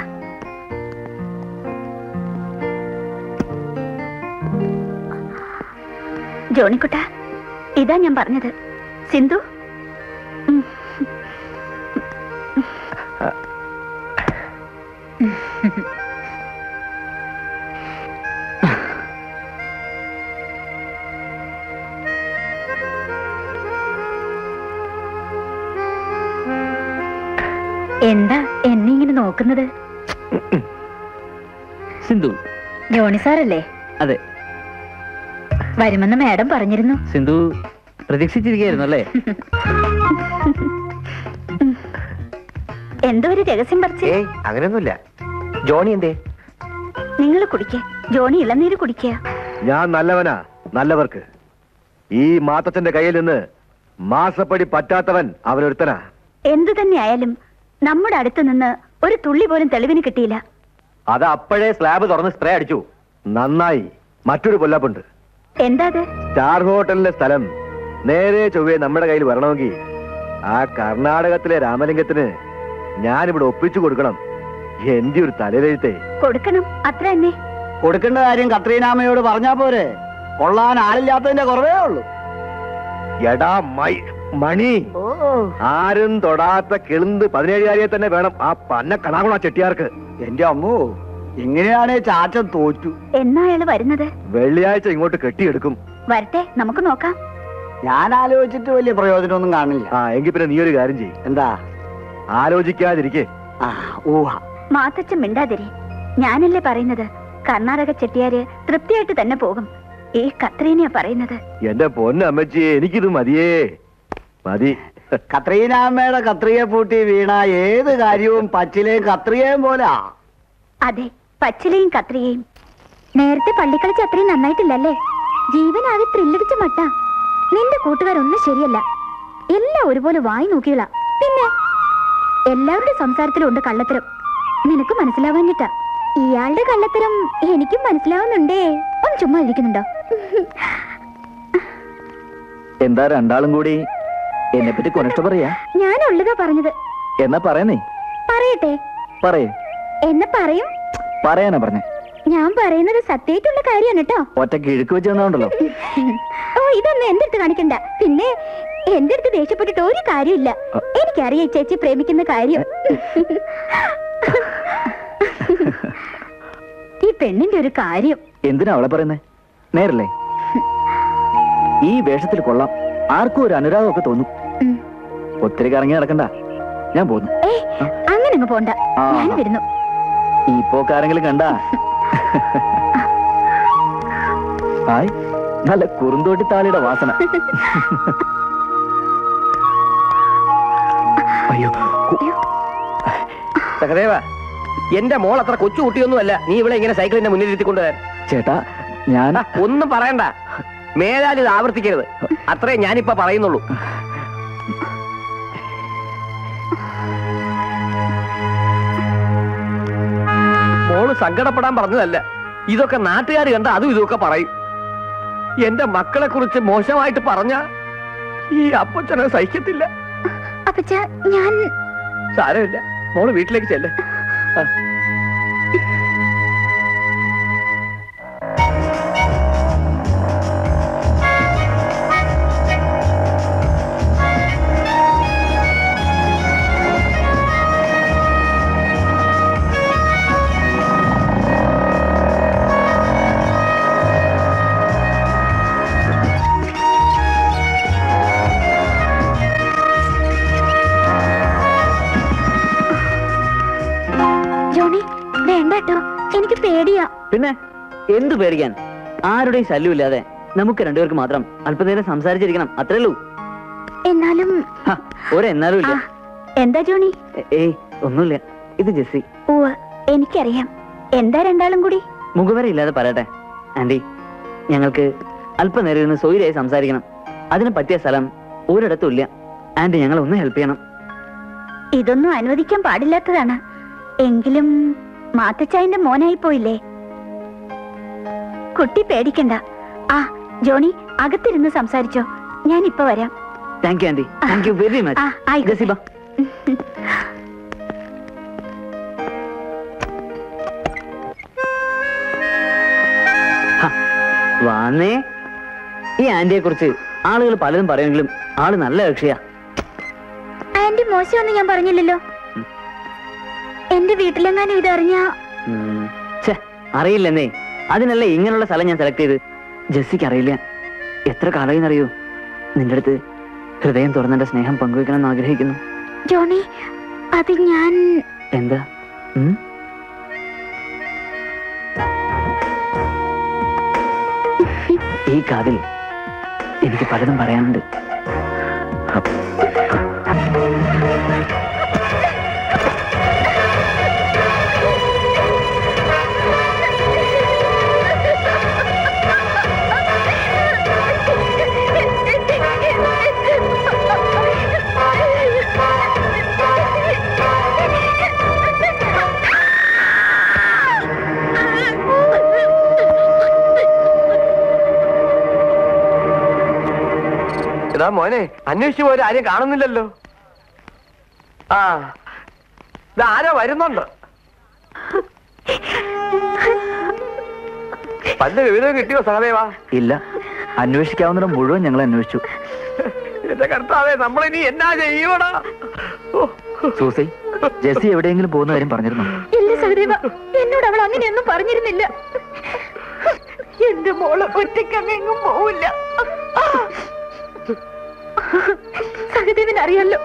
ജോണിക്കുട്ട, ഇതാ ഞാൻ പറഞ്ഞത്. സിന്ധു. എന്താ എന്നെ ഇങ്ങനെ നോക്കുന്നത്? സിന്ധു. ജോണി സാറല്ലേ? അതെ. വരുമെന്ന് മാഡം പറഞ്ഞിരുന്നു. സിന്ധു പ്രതീക്ഷിച്ചിരിക്കുന്നു അല്ലേ? എന്തോ ഒരു രഹസ്യം പറിച്ചേ. ഏയ്, അങ്ങനെയൊന്നുമില്ല. ജോണി എന്തേ? നിങ്ങൾ കുടിക്ക. ജോണി ഇളനീര് കുടിക്കുക. ഞാൻ നല്ലവനാ, നല്ലവർക്ക്. ഈ മാത്തച്ഛന്റെ കയ്യിൽ നിന്ന് മാസപ്പടി പറ്റാത്തവൻ അവനൊരുത്തനാ. എന്തു തന്നെ ആയാലും നമ്മുടെ അടുത്ത് നിന്ന് ഒരു തുള്ളി പോലും തെളിവിന് കിട്ടിയില്ല. അത് അപ്പോഴേ സ്ലാബ് തുറന്ന് സ്പ്രേ അടിച്ചു. നന്നായി. മറ്റൊരു പൊല്ലാപ്പുണ്ട്. എന്താ അത്? സ്റ്റാർ ഹോട്ടലിന്റെ സ്ഥലം നേരെ ചൊവ്വേ നമ്മുടെ കയ്യിൽ വരണമെങ്കിൽ ആ കർണാടകത്തിലെ രാമലിംഗത്തിന് ഞാനിവിടെ ഒപ്പിച്ചു കൊടുക്കണം. എന്റെ ഒരു തലയിലെഴുത്തേ. കൊടുക്കണം, അത്ര തന്നെ. കൊടുക്കേണ്ട കാര്യം കത്രീനാമയോട് പറഞ്ഞാ പോരെ? കൊള്ളാൻ ആളില്ലാത്തതിന്റെ കുറവേ ഉള്ളൂ. എടാ മണി, ആരും തൊടാത്ത കിളുന്ത് 17കാരിയെ തന്നെ വേണം ആ പന്ന കണാകുണ ചെട്ടിയാർക്ക്. എന്റെ അമ്മു, എങ്ങനെയാണേ ചാച്ചൻ തോറ്റു. എന്നാ അയാള് വരുന്നത്? വെള്ളിയാഴ്ച ഇങ്ങോട്ട് കെട്ടിയെടുക്കും. വരട്ടെ, നമുക്ക് നോക്കാം. ഞാൻ ആലോചിച്ചിട്ട് വലിയ പ്രയോജനമൊന്നും കാണില്ല. ആ എങ്കിൽ പിന്നെ നീ ഒരു കാര്യം ചെയ്യും. എന്താ? ആലോചിക്കാതിരിക്കേ. ആ ഊഹ. മാത്തച്ഛൻ മിണ്ടാതിരി. ഞാനല്ലേ പറയുന്നത്, കർണാടക ചെട്ടിയാര് തൃപ്തിയായിട്ട് തന്നെ പോകും. ഈ കത്രീനയാ പറയുന്നത്. എന്റെ പൊന്നമ്മച്ചിയെ, എനിക്കിത് മതിയേ, മതി. കത്രീനാമ്മയുടെ കത്രിയെ പൂട്ടി വീണ ഏത് കാര്യവും പച്ചിലേയും കത്രിയേയും പോലാ. അതെ, പച്ചിലയും കത്രികയും. നേരത്തെ പള്ളിക്കളിച്ച് അത്രയും നന്നായിട്ടില്ലല്ലേ? ജീവനാകെ ത്രില്ലടിച്ച മട്ട. നിന്റെ കൂട്ടുകാരൊന്നും ശരിയല്ല, എല്ലാം ഒരുപോലെ വായി നോക്കിയുള്ള. പിന്നെ എല്ലാവരുടെ സംസാരത്തിലുണ്ട് കള്ളത്തരം. നിനക്ക് മനസ്സിലാവാഞ്ഞിട്ടാ. ഇയാളുടെ കള്ളത്തരം എനിക്കും മനസ്സിലാവുന്നുണ്ടേ. ഒന്ന് ചുമ്മാ ഇരിക്കുന്നുണ്ടോ? എന്താ രണ്ടാളും കൂടി എന്നെ പറ്റി കൊനിഷ്ട പറയാ? ഞാനുള്ളതാ പറഞ്ഞത്. എന്നാ പറയുന്നേ. പറയട്ടെ? പറയേ. എന്നെ പറയും. പറയാനാ പറഞ്ഞേ. ഞാൻ പറയുന്നത് സത്യമായിട്ടുള്ള കാര്യമാണ് കേട്ടോ. ഒറ്റക്ക് ഇഴുക്ക് വെച്ച് തന്നോണ്ടല്ലോ. ഓ, ഇതൊന്നും എന്റെ അടുത്ത് കാണിക്കണ്ട. പിന്നെ എന്റെ അടുത്ത് ദേഷ്യപ്പെട്ടിട്ട് ഒരു കാര്യമില്ല. എനിക്കറിയാം ചേച്ചി പ്രേമിക്കുന്ന കാര്യം. ഈ പെണ്ണിന്റെ ഒരു കാര്യം. എന്തിനാ അവളെ പറയുന്നേ? നേരല്ലേ? ഈ വേഷത്തിൽ കൊള്ളാം, ആർക്കും ഒരു അനുരാഗമൊക്കെ തോന്നും. ഒത്തിരി കറങ്ങി നടക്കണ്ട, ഞാൻ പോന്നു. അങ്ങനെ അങ്ങ് പോണ്ട, ഞാൻ വരുന്നു. ഈ പോക്കാരെങ്കിലും കണ്ടാ? ഹായ്, നല്ല കുറുന്തോട്ടി താളിയുടെ വാസന. അയ്യോ സഹദേവ, എന്റെ മോൾ അത്ര കൊച്ചു കുട്ടിയൊന്നുമല്ല നീ ഇവിടെ ഇങ്ങനെ സൈക്കിളിന്റെ മുന്നിൽ ഇരുത്തിക്കൊണ്ടുവരാൻ. ചേട്ടാ, ഞാൻ ഒന്നും പറയണ്ട, മേലാൽ ഇത് ആവർത്തിക്കരുത്. അത്രേ ഞാനിപ്പോ പറയുന്നുള്ളൂ. മോള് സങ്കടപ്പെടാൻ പറഞ്ഞതല്ല, ഇതൊക്കെ നാട്ടുകാർ കണ്ട അതും ഇതൊക്കെ പറയും. എന്റെ മക്കളെ കുറിച്ച് മോശമായിട്ട് പറഞ്ഞ ഈ അപ്പച്ചനെ സഹിക്കത്തില്ല. അപ്പച്ച, ഞാൻ സാരമില്ല, മോള് വീട്ടിലേക്ക് ചെല്ല്. എനിക്ക് പേടിയാ. പിന്നെ എന്ത് പേടിക്കാൻ? ആരുടെയും ശല്യമില്ലാതെ നമുക്ക് രണ്ടുപേർക്ക് മാത്രം അല്പനേരം സംസാരിച്ചിരിക്കണം, അത്രേ ഉള്ളൂ. എന്നാലും ഒരെന്നാലും ഇല്ല. എന്താ ജോണി? ഏയ് ഒന്നുമില്ല, ഇത് ജെസ്സി. ഓ, എനിക്കറിയാം. എന്താ രണ്ടാളും കൂടി? മുഖവര ഇല്ലാതെ പറയട്ടെ ആന്റി, ഞങ്ങൾക്ക് അല്പനേരം ഇരുന്ന് സോയിലായി സംസാരിക്കണം. അതിന് പറ്റിയ സ്ഥലം ഒരിടത്തും ഇല്ല. ആന്റി, ഞങ്ങൾ ഒന്ന് ഹെൽപ്പ് ചെയ്യണം. ഇതൊന്നും അനുവദിക്കാൻ പാടില്ലാത്തതാണ്. എങ്കിലും മാത്തച്ചായന്റെ മോനായി പോയില്ലേ. കുട്ടി പേടിക്കണ്ട. ആ ജോണി, അകത്തിരുന്ന് സംസാരിച്ചോ, ഞാൻ ഇപ്പൊ വരാം. Thank you aunty, thank you very much. Jessy ബാ. വാന്നേ. ഈ ആന്റിയെ കുറിച്ച് ആളുകൾ പലതും പറയുമെങ്കിലും ആള് നല്ല കക്ഷിയാ. ആന്റി മോശമെന്ന് ഞാൻ പറഞ്ഞില്ലല്ലോ. എന്റെ വീട്ടിലെങ്ങാനും ഇതറിഞ്ഞാ? അറിയില്ലെന്നേ, അതിനല്ലേ ഇങ്ങനെയുള്ള സ്ഥലം ഞാൻ സെലക്ട് ചെയ്ത്. ജെസ്സിക്ക് അറിയില്ല. എത്ര കാലമായി അറിയൂ നിന്റെ അടുത്ത് ഹൃദയം തുറന്നെന്റെ സ്നേഹം പങ്കുവെക്കണമെന്ന് ആഗ്രഹിക്കുന്നു. ജോണി, അത് ഞാൻ... എന്താ? ഈ കാതിൽ എനിക്ക് പലതും പറയാനുണ്ട്. എടാ മോനെ, അന്വേഷിച്ചു പോയ ആരെയും കാണുന്നില്ലല്ലോ. ആ, ഇതാരോ വരുന്നുണ്ട്. പല്ല് വിവരം കിട്ടിയോ സഹദേവാ? ഇല്ല, അന്വേഷിക്കാവുന്ന മുഴുവൻ ഞങ്ങൾ അന്വേഷിച്ചു. എന്റെ കർത്താവേ, നമ്മളിനി എന്നാ ചെയ്യൂടാ? സൂസി, ജെസ്സി എവിടെയെങ്കിലും പോകുന്ന കാര്യം പറഞ്ഞിരുന്നോ? ഇല്ല സഹദേവ, എന്നോട് അവൾ അങ്ങനെയൊന്നും പറഞ്ഞിരുന്നില്ല. എന്റെ മോള് ഒറ്റയ്ക്കങ്ങെങ്ങും പോവില്ല. സഹദേവൻ അറിയാലോ,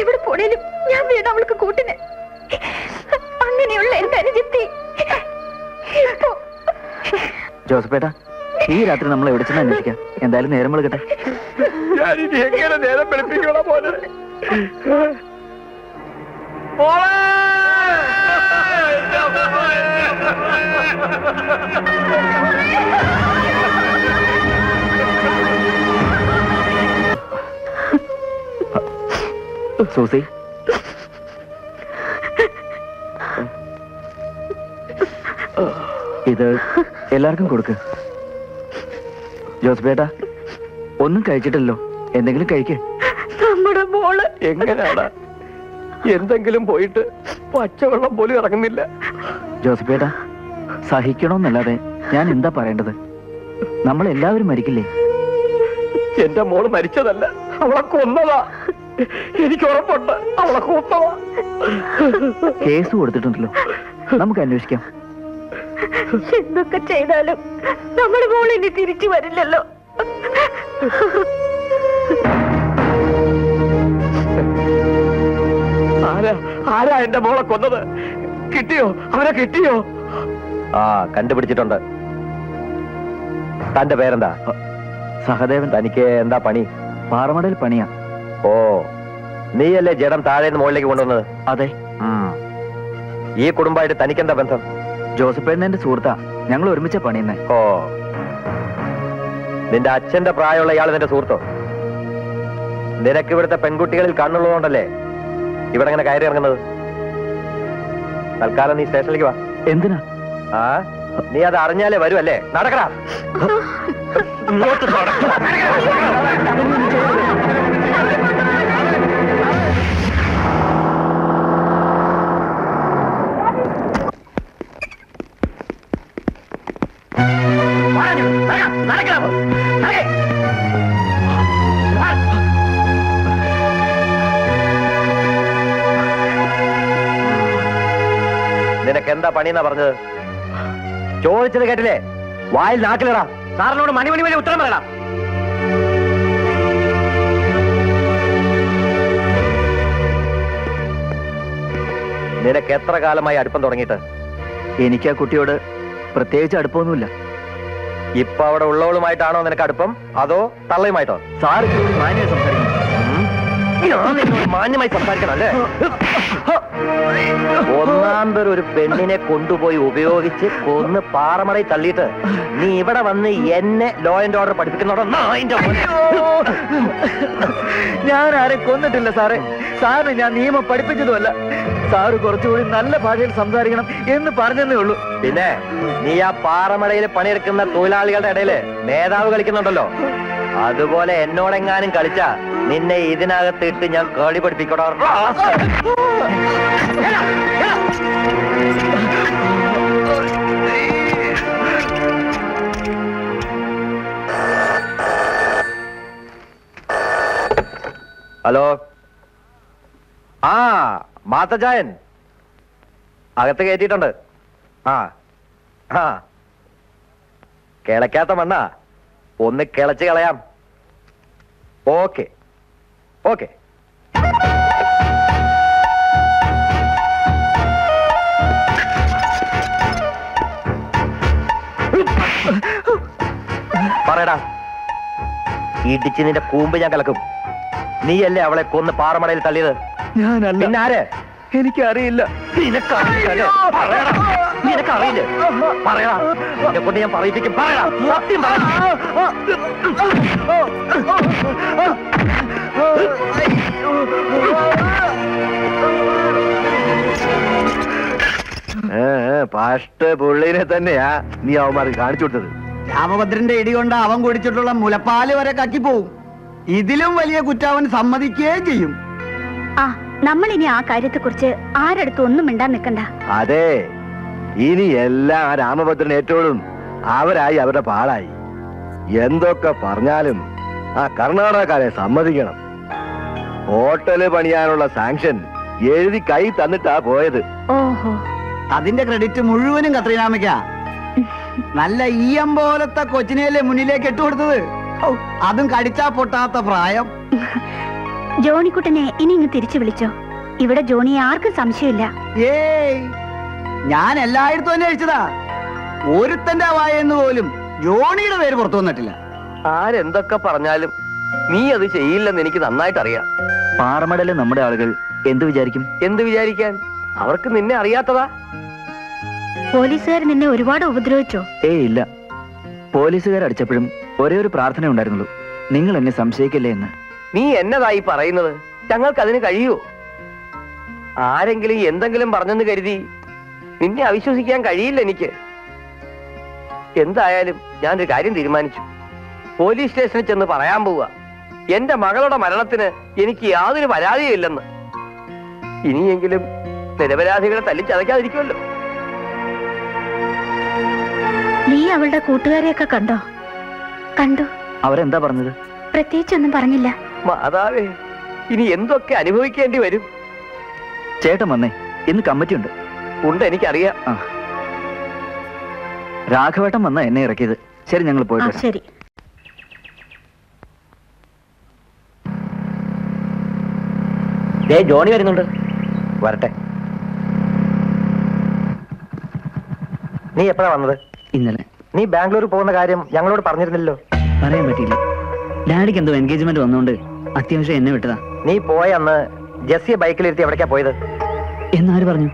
എവിടെ പോണേലും ഞാൻ വേണം അവൾക്ക് കൂട്ടിന്. അങ്ങനെയുള്ള എന്റെ അനുജത്തി ജോസഫേട്ടാ, ഈ രാത്രി നമ്മൾ എവിടെ ചെന്ന് അന്വേഷിക്കാം. എന്തായാലും നേരം വിളിക്കട്ടെ. ഞാനിനി എങ്ങനെ നേരം വെളുപ്പിക്കണം പോലെ സൂസി, ഇത് എല്ലാവർക്കും കൊടുക്ക്. ജോസഫേട്ടാ, ഒന്നും കഴിച്ചിട്ടില്ലല്ലോ, എന്തെങ്കിലും കഴിക്കേ. നമ്മുടെ മോള് എങ്ങനെയാടാ എന്തെങ്കിലും പോയിട്ട് പച്ചവെള്ളം പോലും ഇറങ്ങുന്നില്ല. ജോസഫേട്ടാ, സഹിക്കണമെന്നല്ലാതെ ഞാൻ എന്താ പറയേണ്ടത്? നമ്മളെല്ലാവരും മരിക്കില്ലേ? എന്റെ മോള് മരിച്ചതല്ല, അവളെ കൊന്നതാ. എനിക്ക് ഉറപ്പുണ്ട്, അവളെ കൊന്നതാ. കേസ് കൊടുത്തിട്ടുണ്ടല്ലോ, നമുക്ക് അന്വേഷിക്കാം. എന്തൊക്കെ ചെയ്താലും നമ്മുടെ മോൾ ഇനി തിരിച്ചു വരില്ലല്ലോ. ആരാ എന്റെ മോളെ കൊന്നത്? കിട്ടിയോ? അവനെ കിട്ടിയോ? ആ, കണ്ടുപിടിച്ചിട്ടുണ്ട്. തന്റെ പേരെന്താ? സഹദേവൻ. തനിക്ക് എന്താ പണി? പാറമടയിൽ പണിയാ. ഓ, നീയല്ലേ ജഡം താഴേന്ന് മുകളിലേക്ക് കൊണ്ടുവന്നത്? അതെ. ഈ കുടുംബമായിട്ട് തനിക്കെന്താ ബന്ധം? ജോസഫേട്ടൻ എന്റെ സുഹൃത്താ, ഞങ്ങൾ ഒരുമിച്ച പണിയുന്നേ. ഓ, നിന്റെ അച്ഛന്റെ പ്രായമുള്ള ഇയാൾ നിന്റെ സുഹൃത്തോ? നിനക്ക് ഇവിടുത്തെ പെൺകുട്ടികളിൽ കണ്ണുള്ളതുകൊണ്ടല്ലേ ഇവിടെ ഇങ്ങനെ കയറി ഇറങ്ങുന്നത്? തൽക്കാലം നീ സ്റ്റേഷനിലേക്ക് വാ. എന്തിനാ? ആ, നീ അത് അറിഞ്ഞാലേ വരുമല്ലേ? നടക്കടാ. ഇങ്ങോട്ട് നടക്കടാ. നിനക്ക് എന്താ പണിയെന്നാ പറഞ്ഞത്? ചോദിച്ചത് കേട്ടില്ലേ? വായിൽ നാക്കിലടാ. സാറിനോട് മണി വലിയ ഉത്തരം പറയടാ. നിനക്ക് എത്ര കാലമായി അടുപ്പം തുടങ്ങിയിട്ട്? എനിക്ക് ആ കുട്ടിയോട് പ്രത്യേകിച്ച് അടുപ്പമൊന്നുമില്ല. ഇപ്പൊ അവിടെ ഉള്ളവളുമായിട്ടാണോ നിനക്ക് അടുപ്പം, അതോ തള്ളയുമായിട്ടോ? സാർ മാന്യമായി സംസാരിക്കണം. ഞാൻ നിന്നോട് മാന്യമായി സംസാരിക്കണം അല്ലേ? ഒന്നാം പേർ ഒരു പെണ്ണിനെ കൊണ്ടുപോയി ഉപയോഗിച്ച് കൊന്ന് പാറമടയിൽ തള്ളിയിട്ട് നീ ഇവിടെ വന്ന് എന്നെ ലോ ആൻഡ് ഓർഡർ പഠിപ്പിക്കുന്നോടോ? ഞാൻ ആരെ കൊന്നിട്ടില്ല സാറേ. സാറിന് ഞാൻ നിയമം പഠിപ്പിച്ചതുമല്ല. സാറ് കുറച്ചുകൂടി നല്ല ഭാഷയിൽ സംസാരിക്കണം എന്ന് പറഞ്ഞതേ ഉള്ളൂ. പിന്നെ നീ ആ പാറമടയിൽ പണിയെടുക്കുന്ന തൊഴിലാളികളുടെ ഇടയില് നേതാവ് കളിക്കുന്നുണ്ടല്ലോ, അതുപോലെ എന്നോടെങ്ങാനും കളിച്ചാ നിന്നെ ഇതിനകത്ത് ഇട്ട് ഞാൻ കളി പഠിപ്പിക്കണോ? ഹലോ, ആ മാത്തജായൻ അകത്ത് കയറ്റിയിട്ടുണ്ട്. ആ ആ, കിളയ്ക്കാത്ത മണ്ണാ, ഒന്ന് കിളച്ച് കളയാം. Okay okay. പറയടാ, ഇടിച്ച് നിന്റെ കൂമ്പ് ഞാൻ കലക്കും. നീയല്ലേ അവളെ കൊന്ന് പാറമടയിൽ തള്ളിയത്? ഞാനല്ല. പിന്നെ ആര്? എനിക്കറിയില്ല. നിനക്കറിയില്ലേ? പറയടാ, നിനക്കറിയില്ലേ? പറയടാ, നിന്നെ കൊണ്ട് ഞാൻ പറയിപ്പിക്കും. പറയടാ, സത്യം പറ. പാഷ്ട പുള്ളിനെ തന്നെയാ നീ അവന്മാർക്ക് കാണിച്ചു കൊടുത്തത്. രാമഭദ്രന്റെ ഇടി കൊണ്ട് അവൻ കുടിച്ചിട്ടുള്ള മുലപ്പാല് വരെ കക്കിപ്പോവും. ഇതിലും വലിയ കുറ്റവൻ സമ്മതിക്കുകയും ചെയ്യും. ആ, നമ്മൾ ഇനി ആ കാര്യത്തെക്കുറിച്ച് ആരടുത്തും ഒന്നും മിണ്ടാൻ നിൽക്കണ്ട. അതെ, ഇനി എല്ലാം ആ രാമഭദ്രൻ ഏറ്റോളും. അവരായി അവരുടെ പാടായി. എന്തൊക്കെ പറഞ്ഞാലും ആ കർണാടകക്കാരെ സമ്മതിക്കണം. ഹോട്ടല് പണിയാനുള്ള സാങ്ഷൻ എഴുതി കൈ തന്നിട്ടാ പോയത്. ഓഹോ, അതിന്റെ ക്രെഡിറ്റ് മുഴുവനും കത്രീനാമയ്ക്കാ. നല്ല ഈയം പോലത്തെ കൊച്ചിനെയല്ലേ മുന്നിലേക്ക് ഇട്ടുകൊടുത്തത്. ഔ, അതും കടിച്ചാ പൊട്ടാത്ത പ്രായം. ജോണിക്കുട്ടനെ ഇനി ഇങ്ങ് തിരിച്ചു വിളിച്ചോ. ഇവിടെ ജോണിയെ ആർക്കും സംശയമില്ല. ഏയ്, ഞാൻ എല്ലായിടത്തും അന്വേഷിച്ചതാ. ഒരുത്തന്റെ വായെന്ന് പോലും ജോണിയുടെ പേര് പുറത്തു വന്നിട്ടില്ല. ആരെന്തൊക്കെ പറഞ്ഞാലും നീ അത് ചെയ്യില്ലെന്ന് എനിക്ക് നന്നായിട്ട് അറിയാം. പാറമടല് നമ്മുടെ ആളുകൾ എന്ത് വിചാരിക്കും? എന്ത് വിചാരിക്കാൻ? അവർക്ക് നിന്നെ അറിയാത്തതാ. പോലീസുകാർ നിന്നെ ഒരുപാട് ഉപദ്രവിച്ചോ? ഏയ് ഇല്ല. പോലീസുകാർ അടിച്ചപ്പോഴും ഒരേ ഒരു പ്രാർത്ഥന ഉണ്ടായിരുന്നുള്ളൂ, നിങ്ങൾ എന്നെ സംശയിക്കില്ലേ എന്ന്. നീ എന്നതായി പറയുന്നത്? ഞങ്ങൾക്ക് അതിന് കഴിയുമോ? ആരെങ്കിലും എന്തെങ്കിലും പറഞ്ഞെന്ന് കരുതി നിന്നെ അവിശ്വസിക്കാൻ കഴിയില്ല എനിക്ക്. എന്തായാലും ഞാനൊരു കാര്യം തീരുമാനിച്ചു. പോലീസ് സ്റ്റേഷനിൽ ചെന്ന് പറയാൻ പോവുക, എന്റെ മകളുടെ മരണത്തിന് എനിക്ക് യാതൊരു പരാതിയും ഇല്ലെന്ന്. ഇനിയെങ്കിലും നിരപരാധികളെ തല്ലിച്ചതയ്ക്കാതിരിക്കുമല്ലോ. നീ അവളുടെ കൂട്ടുകാരെയൊക്കെ കണ്ടോ? കണ്ടു. അവരെന്താ പറഞ്ഞത്? പ്രത്യേകിച്ചൊന്നും പറഞ്ഞില്ല. മാതാവേ, ഇനി എന്തൊക്കെ അനുഭവിക്കേണ്ടി വരും. ചേട്ടൻ വന്നേ, ഇന്ന് കമ്മിറ്റി ഉണ്ട്. ഉണ്ട്, എനിക്കറിയാം. രാഘവേട്ടൻ വന്ന എന്നെ ഇറക്കിയത്. ശരി, ഞങ്ങൾ ആ, പോയിട്ട് വരാം. ശരി. ജോണി വരുന്നുണ്ട്. വരട്ടെ. നീ എപ്പോഴാ വന്നത്? ഇന്നലെ. നീ ബാംഗ്ലൂർ പോകുന്ന കാര്യം ഞങ്ങളോട് പറഞ്ഞിരുന്നില്ലല്ലോ. പറയാൻ പറ്റിയില്ല. ഡാഡിക്ക് എന്തോ എൻഗേജ്മെന്റ് വന്നോണ്ട് അത്യാവശ്യം എന്നെ വിട്ടതാ. നീ പോയ അന്ന് ജെസ്സിയെ ബൈക്കിലിരുത്തി എവിടേക്കാ പോയത്? എന്നാര് പറഞ്ഞു?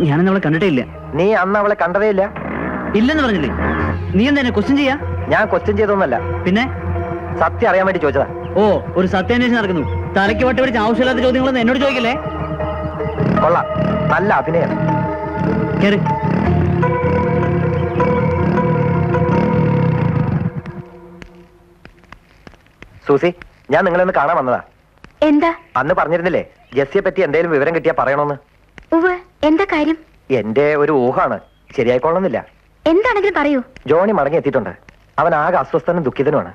ഞാനന്ന് അവളെ കണ്ടിട്ടേ ഇല്ല. നീ അന്ന് അവളെ കണ്ടതേ ഇല്ല? ഇല്ലെന്ന് പറഞ്ഞില്ലേ? നീ എന്താ എന്നെ ക്വസ്റ്റ്യൻ ചെയ്യാ? ഞാൻ ക്വസ്റ്റ്യൻ ചെയ്തൊന്നല്ല, പിന്നെ സത്യം അറിയാൻ വേണ്ടി ചോദിച്ചതാ. ഓ, ഒരു സത്യാന്വേഷണം നടക്കുന്നു. തലയ്ക്ക് വട്ടി പിടിച്ച് ആവശ്യമില്ലാത്ത ചോദ്യങ്ങളൊന്നും എന്നോട് ചോദിക്കല്ലേ. കൊള്ളാം, നല്ല അഭിനയം. കേറി. സൂസി, ഞാൻ നിങ്ങളൊന്ന് കാണാൻ വന്നതാ. എന്താ? അന്ന് പറഞ്ഞിരുന്നില്ലേ ജെസ്സിയെ പറ്റി എന്തെങ്കിലും വിവരം കിട്ടിയാ പറയണോന്ന്? ഉവ്വ്, എന്താ കാര്യം? എന്റെ ഒരു ഊഹാണ്, ശരിയായിക്കൊള്ളുന്നില്ല. എന്താണെങ്കിലും പറയൂ. ജോണി മടങ്ങി എത്തിയിട്ടുണ്ട്. അവൻ ആകെ അസ്വസ്ഥനും ദുഃഖിതനുമാണ്.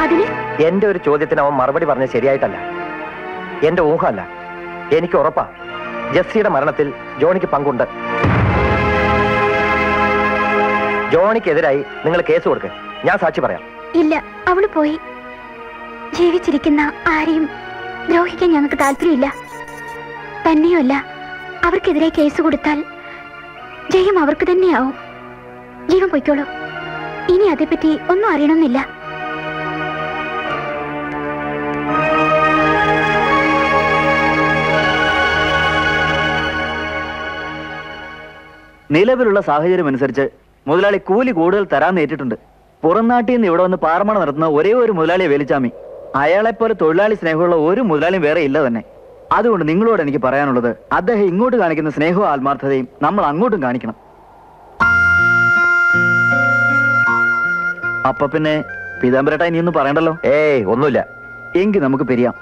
അതിന് എന്റെ ഒരു ചോദ്യത്തിന് അവൻ മറുപടി പറഞ്ഞത് ശരിയായിട്ടല്ല. എന്റെ ഊഹമല്ല, എനിക്ക് ഉറപ്പാ ജെസ്സിയുടെ മരണത്തിൽ ജോണിക്ക് പങ്കുണ്ട്. ജോണിക്കെതിരായി നിങ്ങൾ കേസ് കൊടുക്ക്, ഞാൻ സാക്ഷി പറയാം. ഇല്ല, അവള് പോയി. ജീവിച്ചിരിക്കുന്ന ആരെയും ദ്രോഹിക്കാൻ ഞങ്ങൾക്ക് താല്പര്യമില്ല. തന്നെയുമല്ല, അവർക്കെതിരെ കേസ് കൊടുത്താൽ ജയം അവർക്ക് തന്നെയാവും. ജീവൻ പൊയ്ക്കോളൂ. ഇനി അതേപ്പറ്റി ഒന്നും അറിയണമെന്നില്ല. നിലവിലുള്ള സാഹചര്യം അനുസരിച്ച് മുതലാളി കൂലി കൂടുതൽ തരാൻ നേരിട്ടുണ്ട്. പുറം നാട്ടിൽ നിന്ന് ഇവിടെ വന്ന് പാറമണ നടത്തുന്ന ഒരേ ഒരു മുതലാളിയെ വേലിച്ചാമി. അയാളെപ്പോലെ തൊഴിലാളി സ്നേഹമുള്ള ഒരു മുതലാളിയും വേറെ ഇല്ല തന്നെ. അതുകൊണ്ട് നിങ്ങളോട് എനിക്ക് പറയാനുള്ളത്, അദ്ദേഹം ഇങ്ങോട്ട് കാണിക്കുന്ന സ്നേഹവും ആത്മാർത്ഥതയും നമ്മൾ അങ്ങോട്ടും കാണിക്കണം. അപ്പൊ പിന്നെ പീതാംബരേട്ടാ ഇനിയൊന്നും പറയണ്ടല്ലോ. ഏയ്, ഒന്നുമില്ല. എങ്കിൽ നമുക്ക് പിരിയാം.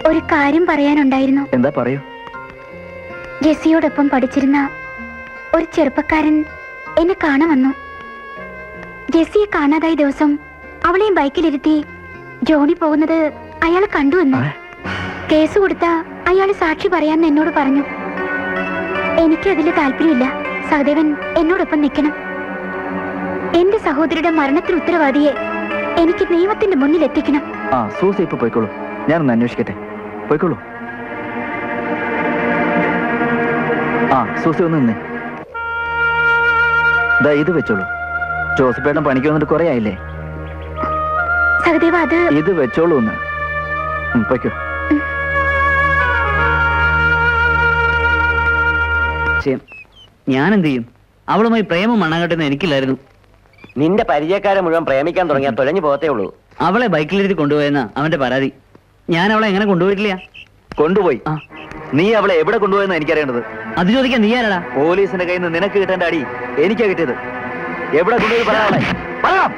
ഒരു കാര്യം പറയാനുണ്ടായിരുന്നു. എന്താ പറയൂ. ജെസ്സിയോടൊപ്പം പഠിച്ചിരുന്ന ഒരു ചെറുപ്പക്കാരൻ എന്നെ കാണാൻ വന്നു. ജെസ്സിയെ കാണാതായ ദിവസം അവളെയും ബൈക്കിലിരുത്തി ജോണി പോകുന്നത് അയാൾ കണ്ടുവന്നു. കേസ് കൊടുത്ത അയാൾ സാക്ഷി പറയാന്ന് എന്നോട് പറഞ്ഞു. എനിക്കതില് താല്പര്യമില്ല. സഹദേവൻ എന്നോടൊപ്പം നിൽക്കണം. എന്റെ സഹോദരിയുടെ മരണത്തിന് ഉത്തരവാദിയെ എനിക്ക് നിയമത്തിന്റെ മുന്നിൽ എത്തിക്കണം. ആ, സൂസി ഇപ്പൊ പോയിക്കോളൂ. ഞാനൊന്ന് അന്വേഷിക്കട്ടെ. പോയിക്കോളൂ. ആ, സൂസി ഒന്ന് നിന്നേ. ദാ ഇത് വെച്ചോളൂ. ജോസഫേട്ടൻ പണിക്ക് വന്നിട്ട് കുറെ ആയില്ലേ? സഹദേവ, അത് ഇത് വെച്ചോളൂ ഒന്ന്. പൊയ്ക്കോ. ഞാൻ എന്ത് ചെയ്യും? അവളുമായി പ്രേമം മണ്ണാകട്ടെന്ന് എനിക്കില്ലായിരുന്നു. നിന്റെ പരിചയക്കാരെ മുഴുവൻ പ്രേമിക്കാൻ തുടങ്ങിയാൽ തുലഞ്ഞു പോകത്തേ ഉള്ളൂ. അവളെ ബൈക്കിലിരുത്തി കൊണ്ടുപോയെന്ന അവന്റെ പരാതി. ഞാൻ അവളെ എങ്ങനെ കൊണ്ടുപോയിട്ടില്ല? കൊണ്ടുപോയി. ആ, നീ അവളെ എവിടെ കൊണ്ടുപോയെന്ന് എനിക്കറിയേണ്ടത്. അത് ചോദിക്കാൻ നീ ആരാടാ? പോലീസിന്റെ കയ്യിൽ നിന്ന് നിനക്ക് കിട്ടേണ്ട അടി എനിക്കാ കിട്ടിയത്. എവിടെ കൊണ്ടുപോയി പറയാളെ? പറയാം.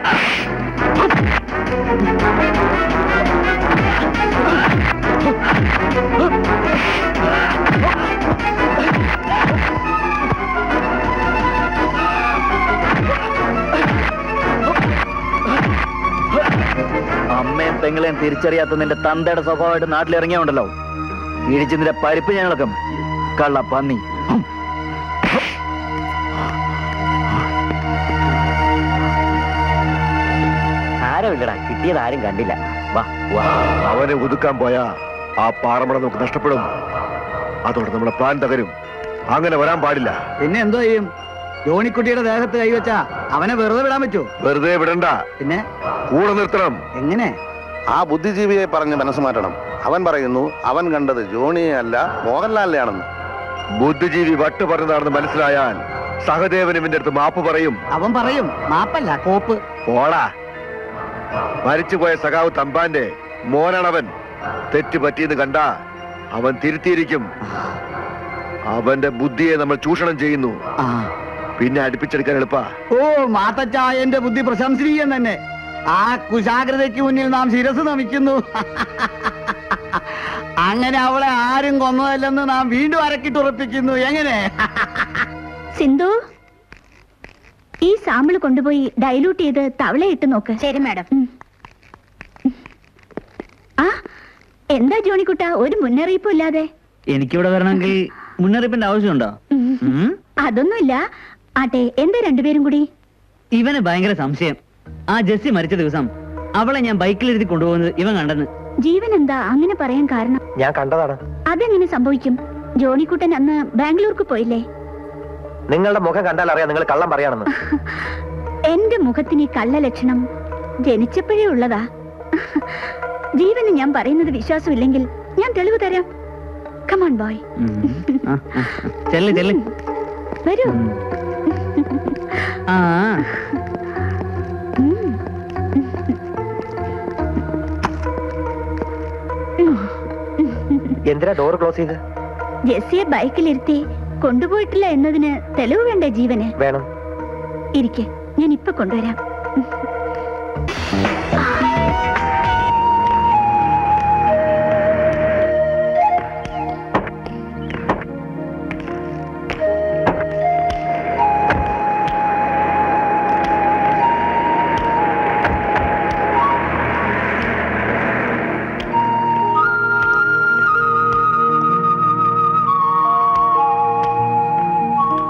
അമ്മയും പെങ്ങളെയും തിരിച്ചറിയാത്ത നിന്റെ തന്തയുടെ സ്വഭാവമായിട്ട് നാട്ടിലിറങ്ങിയുണ്ടല്ലോ, ഇടിച്ച് നിന്റെ പരിപ്പ് ഞങ്ങളൊക്കെ കള്ള പന്നി. ആരുമില്ലടാ, കിട്ടിയത് ആരും കണ്ടില്ല. വാ വാ. അവനെ ഒതുക്കാൻ പോയാ ആ പാറമട നമുക്ക് നഷ്ടപ്പെടും. അതോടെ നമ്മുടെ പ്ലാൻ തകരും. അങ്ങനെ വരാൻ പാടില്ല. പിന്നെ എന്തോ ചെയ്യും? ജോണിക്കുട്ടിയുടെ ദേഹത്ത് കൈവച്ചാ അവനെ വെറുതെ വിടാൻ പറ്റുമോ? വെറുതെ വിടണ്ട, പിന്നെ കൂടെ നിർത്തണം. എങ്ങനെ? ആ ബുദ്ധിജീവിയെ പറഞ്ഞ് മനസ്സ് മാറ്റണം. അവൻ പറയുന്നു അവൻ കണ്ടത് ജോണിയെ അല്ല മോഹൻലാലിനെയാണെന്ന്. ബുദ്ധിജീവി വട്ട് പറഞ്ഞതാണെന്ന് മനസ്സിലായാൽ സഹദേവൻ ഇവന്റെ അടുത്ത് മാപ്പ് പറയും. അവൻ പറയും മാപ്പല്ല കോപ്പ്. പോടാ. മരിച്ചുപോയ സഖാവ് തമ്പാന്റെ മോനാണവൻ. തെറ്റ് പറ്റിയെന്ന് കണ്ട അവൻ തിരുത്തിയിരിക്കും. അവന്റെ ബുദ്ധിയെ നമ്മൾ ചൂഷണം ചെയ്യുന്നു. ആ. പിന്നെ അടുപ്പിച്ചെടുക്കാൻ എളുപ്പാ. ഓ, മാത്തച്ചായന്റെ ബുദ്ധി പ്രശംസനീയം തന്നെ. ആ കുശാഗ്രതയ്ക്ക് മുന്നിൽ നാം ശിരസ് നമിക്കുന്നു. അങ്ങനെ അവളെ ആരും കൊന്നതല്ലെന്ന് നാം വീണ്ടും അരക്കിട്ടുറപ്പിക്കുന്നു. എങ്ങനെ? സിന്ധു, ഈ സാമ്പിൾ കൊണ്ടുപോയി ഡൈലൂട്ട് ചെയ്ത് തവളയിട്ട് നോക്ക്. ശരി മാഡം. ആ, എന്താ ജോണിക്കുട്ട ഒരു മുന്നറിയിപ്പും ഇല്ലാതെ? എനിക്കിവിടെ വരണമെങ്കിൽ മുന്നറിയിപ്പിന്റെ ആവശ്യമുണ്ടോ? അതൊന്നുമില്ല. ആട്ടെ, എന്താ രണ്ടുപേരും കൂടി? ഇവന് ഭയങ്കര സംശയം. ആ ജെസ്സി മരിച്ച ദിവസം അവളെ ഞാൻ ബൈക്കിലിരുത്തി കൊണ്ടുപോകുന്നത് ഇവൻ കണ്ടെന്ന്. ജീവൻ എന്താ അങ്ങനെ പറയാൻ കാരണം? ഞാൻ കണ്ടതാണ്. അതെങ്ങനെ സംഭവിക്കും? ജോണിക്കുട്ടൻ അന്ന് ബാംഗ്ലൂർക്ക് പോയില്ലേ? നിങ്ങളുടെ മുഖം കണ്ടാൽ അറിയാം നിങ്ങൾ കള്ളം പറയാണെന്ന്. എന്റെ മുഖത്തിന് ഈ കള്ള ലക്ഷണം ജനിച്ചപ്പോഴേ ഉള്ളതാ. ജീവന് ഞാൻ പറയുന്നത് വിശ്വാസമില്ലെങ്കിൽ ഞാൻ തെളിവ് തരാം. Come on boy. ചെല്ല് ചെല്ല്. വരൂ. ആ എന്തിനാ ഡോർ ക്ലോസ് ചെയ്ത്? ജെസ്സിയെ ബൈക്കിലിരുത്തി കൊണ്ടുപോയിട്ടില്ല എന്നതിന് തെളിവ് വേണ്ടേ ജീവന്? വേണം. ഇരിക്കെ, ഞാൻ ഇപ്പൊ കൊണ്ടുവരാം.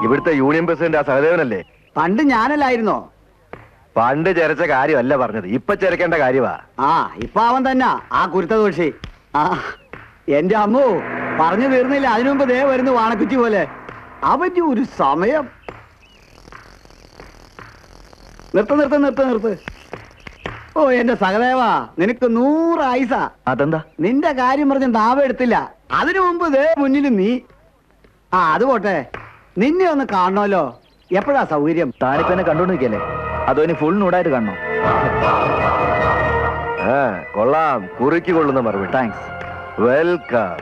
ഇവിടുത്തെ യൂണിയൻ പ്രസിഡന്റ് ആ സഹദേവനല്ലേ? പണ്ട് ഞാനല്ലായിരുന്നോ? പണ്ട് ചരച്ച കാര്യമല്ല പറഞ്ഞത്, ഇപ്പൊ ചരക്കേണ്ട കാര്യമാ. ആ, ഇപ്പൊ അവൻ തന്നെ ആ കുരുത്ത ദോഷി. ആ, എന്റെ അമ്മു പറഞ്ഞു തീർന്നില്ല. അതിനു മുമ്പ് ദേ വരുന്നു വാണക്കുറ്റി പോലെ. അവന്റെ ഒരു സമയം. നിർത്ത്. ഓ എന്റെ സഹദേവാ, നിനക്ക് 100 ആയുസ. അതെന്താ? നിന്റെ കാര്യം പറഞ്ഞ് നാവെടുത്തില്ല. അതിനു മുമ്പ് ദേ മുന്നിൽ നീ. ആ, അത് പോട്ടെ, നിന്നെ ഒന്ന് കാണണമല്ലോ. എപ്പോഴാ സൗകര്യം? താനിപ്പോ എന്നെ കണ്ടോണ്ട് നിൽക്കല്ലേ? അതോ ഇനി ഫുൾ നൂടായിട്ട് കാണണോ? കൊള്ളാം, കുറിക്ക് കൊള്ളുന്ന മറുപടി. താങ്ക്സ്. വെൽക്കം.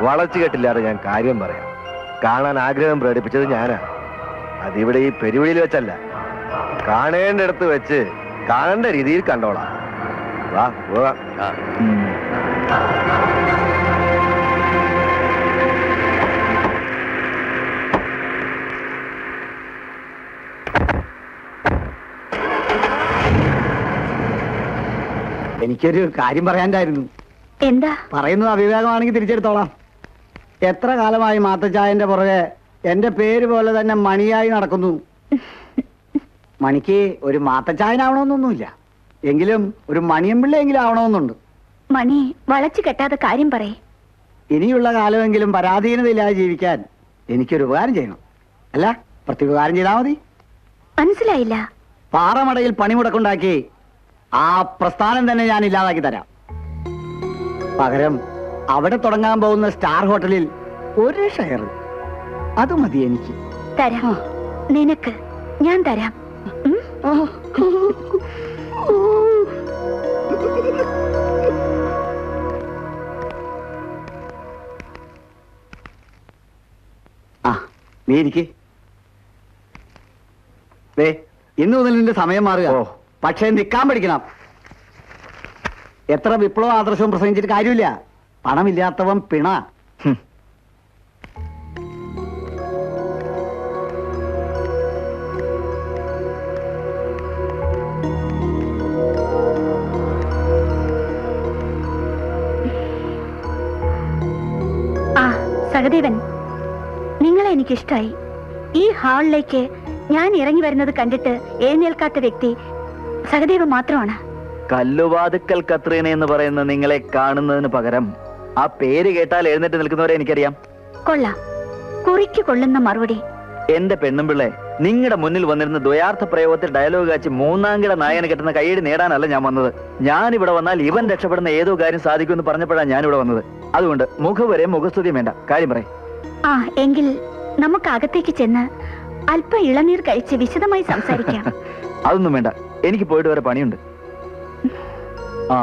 വളച്ചു കെട്ടില്ലാതെ ഞാൻ കാര്യം പറയാം. കാണാൻ ആഗ്രഹം പ്രകടിപ്പിച്ചത് ഞാനാ. അതിവിടെ ഈ പെരുവിളിയിൽ വെച്ചല്ല, കാണേണ്ടടുത്ത് വെച്ച് കാണേണ്ട രീതിയിൽ കണ്ടോളാം. വാ പോവാം. എനിക്കൊരു കാര്യം പറയാണ്ടായിരുന്നു. എന്താ? പറയുന്നത് അവിവേകമാണെങ്കിൽ തിരിച്ചെടുത്തോളാം. എത്ര കാലമായി മാത്തച്ചായന്റെ പുറകെ എന്റെ പേര് പോലെ തന്നെ മണിയായി നടക്കുന്നു. മണിക്ക് ഒരു മാത്തച്ചായനാവണമെന്നൊന്നുമില്ല, എങ്കിലും ഒരു മണിയമ്പിള്ളയെങ്കിലും ആവണമെന്നുണ്ട്. മണി വളച്ചു കെട്ടാതെ കാര്യം പറയേ. ഇനിയുള്ള കാലമെങ്കിലും പരാധീനതയില്ലാതെ ജീവിക്കാൻ എനിക്കൊരു ഉപകാരം ചെയ്യണം. അല്ല, പ്രത്യുപകാരം ചെയ്താൽ മതി. മനസ്സിലായില്ല. പാറമടയിൽ പണിമുടക്കുണ്ടാക്കി ആ പ്രസ്ഥാനം തന്നെ ഞാൻ ഇല്ലാതാക്കി തരാം. പകരം അവിടെ തുടങ്ങാൻ പോകുന്ന സ്റ്റാർ ഹോട്ടലിൽ ഒരു ഷെയർ, അത് മതി എനിക്ക്. തരാം, നിനക്ക് ഞാൻ തരാം. ആ, നീ ഇരിക്ക്. ഇന്നു മുതൽ നിന്റെ സമയം മാറുക. പക്ഷേ നിൽക്കാൻ പഠിക്കണം. എത്ര വിപ്ലവ ആദർശവും പ്രസംഗിച്ചിട്ട് കാര്യമില്ല. പണമില്ലാത്തവൻ പിണ. സഹദേവൻ, നിങ്ങളെ എനിക്കിഷ്ടായി. ഈ ഹാളിലേക്ക് ഞാൻ ഇറങ്ങി വരുന്നത് കണ്ടിട്ട് എഴുന്നേൽക്കാത്ത വ്യക്തി സഹദേവൻ മാത്രമാണ്. കല്ലുവാതുക്കൽ കത്രീന എന്ന് പറയുന്ന നിങ്ങളെ കാണുന്നതിന് പകരം ആ പേര് കേട്ടാൽ എഴുന്നേറ്റ് നിൽക്കുന്നവരെ എനിക്കറിയാം. കൊള്ളാം, കുറിക്ക് കൊള്ളുന്ന മറുപടി. എന്റെ പെണ്ണുമ്പിള്ളെ, നിങ്ങളുടെ മുന്നിൽ വന്നിരുന്ന ദ്വയാർത്ഥ പ്രയോഗത്തിൽ ഡയലോഗ് കാച്ചി മൂന്നാംകിട നായന് കിട്ടുന്ന കൈയടി നേടാനല്ല ഞാൻ വന്നത്. ഞാൻ ഇവിടെ വന്നാൽ ഇവൻ രക്ഷപ്പെടുന്ന ഏതോ കാര്യം സാധിക്കുമെന്ന് പറഞ്ഞപ്പോഴാണ് ഞാൻ ഇവിടെ വന്നത്. അതുകൊണ്ട് മുഖവരെ മുഖസ്തുതിയും വേണ്ട, കാര്യം പറയും. ആ, എങ്കിൽ നമുക്ക് അകത്തേക്ക് ചെന്ന് അല്പം ഇളനീർ കഴിച്ച് വിശദമായി സംസാരിക്കാം. അതൊന്നും വേണ്ട, എനിക്ക് പോയിട്ട് വരെ പണിയുണ്ട്. ആ,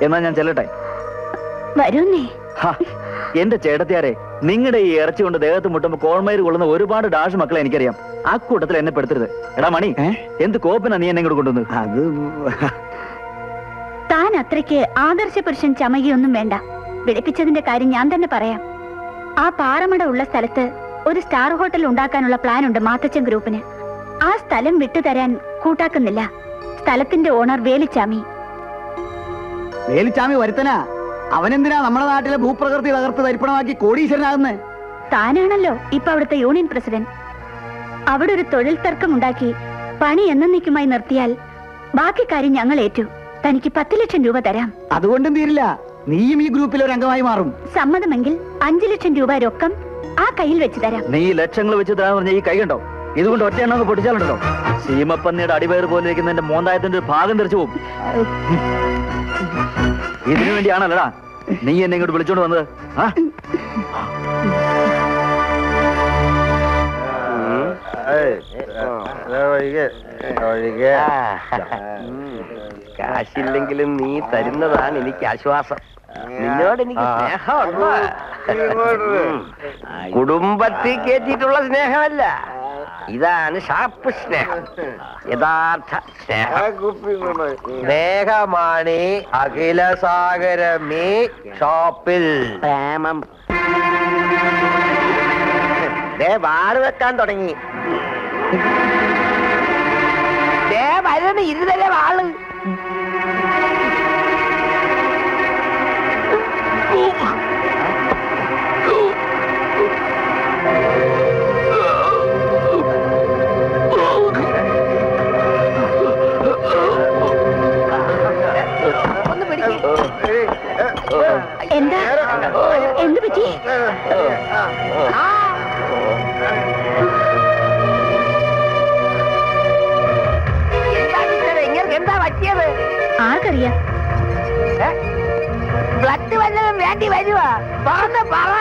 എന്നാ ഞാൻ ചെല്ലട്ടെ. വരൂന്നേ. എന്റെ ചേട്ടത്തിയാരെ, നിങ്ങളുടെ ഈ ഇറച്ചി കൊണ്ട് ദേഹത്ത് മുട്ടുമ്പോ കോൾമയിര് കൊള്ളുന്ന ഒരുപാട് ഡാഷ് മക്കളെ എനിക്കറിയാം. ആ കൂട്ടത്തിൽ എന്നെ പെടുത്തരുത്. എടാ മണി, എന്ത് കോപ്പനാ നീ എന്നെ ഇങ്ങോട്ട് കൊണ്ടുവന്നത്? അത് താൻ അത്രയ്ക്ക് ആദർശ പുരുഷൻ ചമകിയൊന്നും വേണ്ട. വിളിപ്പിച്ചതിന്റെ കാര്യം ഞാൻ തന്നെ പറയാം. ആ പാറമട ഉള്ള സ്ഥലത്ത് ഒരു സ്റ്റാർ ഹോട്ടൽ ഉണ്ടാക്കാനുള്ള പ്ലാൻ ഉണ്ട് മാത്തച്ചൻ ഗ്രൂപ്പിന്. ആ സ്ഥലം വിട്ടുതരാൻ കൂട്ടാക്കുന്നില്ല സ്ഥലത്തിന്റെ ഓണർ വേലിച്ചാമി. വേലിച്ചാമി വരുത്തനാ. അവനെന്തിനാ നമ്മുടെ നാട്ടിലെ ഭൂപ്രകൃതി തകർത്ത് തരിപ്പണമാക്കി കോടീശ്വരനാകുന്നേ? താനാണല്ലോ ഇപ്പൊ അവിടുത്തെ യൂണിയൻ പ്രസിഡന്റ്. അവിടെ ഒരു തൊഴിൽ തർക്കം ഉണ്ടാക്കി പണി എന്നേക്കുമായി നിർത്തിയാൽ ബാക്കി കാര്യം ഞങ്ങൾ ഏറ്റു. തനിക്ക് 10 ലക്ഷം രൂപ തരാം. അതുകൊണ്ടും തീരില്ല, നീയും ഈ ഗ്രൂപ്പിൽ ഒരു അംഗമായി മാറും. സമ്മതമെങ്കിൽ 5 ലക്ഷം രൂപ രൊക്കം ആ കയ്യിൽ വെച്ച് തരാം. നീ ലക്ഷങ്ങൾ വെച്ച് തരാന്ന് പറഞ്ഞ ഈ കൈ കണ്ടോ? ഇതുകൊണ്ട് ഒറ്റ എണ്ണ പൊട്ടിച്ചാലുണ്ടല്ലോ, സീമപ്പന്നിയുടെ അടിവയർ പോലെ ഇരിക്കുന്നതിന്റെ മോന്തായത്തിന്റെ ഒരു ഭാഗം തെറിച്ചു പോകും. ഇതിനു വേണ്ടിയാണല്ലടാ നീ എന്നെ ഇങ്ങോട്ട് വിളിച്ചോണ്ട് വന്നത്? കാശില്ലെങ്കിലും നീ തരുന്നതാണ് എനിക്ക് ആശ്വാസം. നിന്നോട് എനിക്ക് സ്നേഹമുണ്ട്. കുടുംബത്തിൽ കയറ്റിയിട്ടുള്ള സ്നേഹമല്ല, ഇതാണ് ഷാപ്പ് സ്നേഹം, യഥാർത്ഥ സ്നേഹം. സ്നേഹമാണ് അഖിലസാഗരമേ ഷോപ്പിൽ. പ്രേമം വാറ് വെക്കാൻ തുടങ്ങി. വരുന്ന ഇരുതല വാള്. എന്താ എന്ത് പറ്റി? എന്താ പറ്റിയത്? ആർക്കറിയാം? ബ്ലഡ് വല്ലതും വേണ്ടി വരുവാ? പറന്ന് പറ.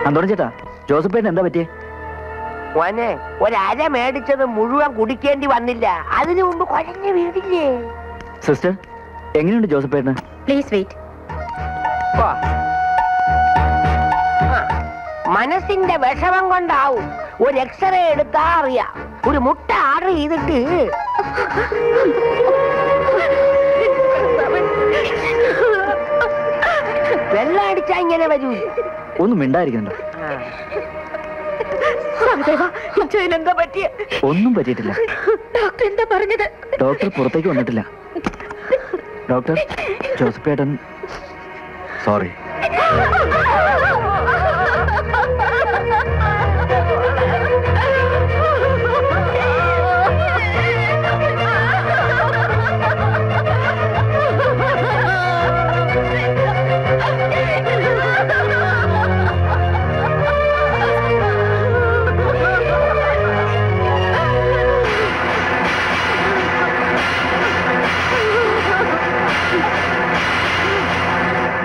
അന്തോണി ചേട്ടാ, ജോസഫേട്ടൻ എന്താ പറ്റിയേ? മോനെ, ഒരര മേടിച്ചത് മുഴുവൻ കുടിക്കേണ്ടി വന്നില്ല. അതിനു മുമ്പ് കുഴഞ്ഞു വീടില്ലേ? സിസ്റ്റർ, എങ്ങനെയുണ്ട് ജോസഫേട്ടന്? Please wait. മനസ്സിന്റെ വിഷമം കൊണ്ടാവും. ഒരു എക്സ്റേ എടുത്താ അറിയാം. ഒരു മുട്ട ആർഡർ ചെയ്തിട്ട് വെള്ളം അടിച്ചാ ഇങ്ങനെ വരൂ. ഒന്നും മിണ്ടായിരിക്കുന്നുണ്ടോ? എന്താ പറ്റിയ? ഒന്നും പറ്റിയിട്ടില്ല. ഡോക്ടർ എന്താ പറഞ്ഞത്? ഡോക്ടർ പുറത്തേക്ക് വന്നിട്ടില്ല. ഡോക്ടർ, ജോസഫേട്ടൻ സോറി.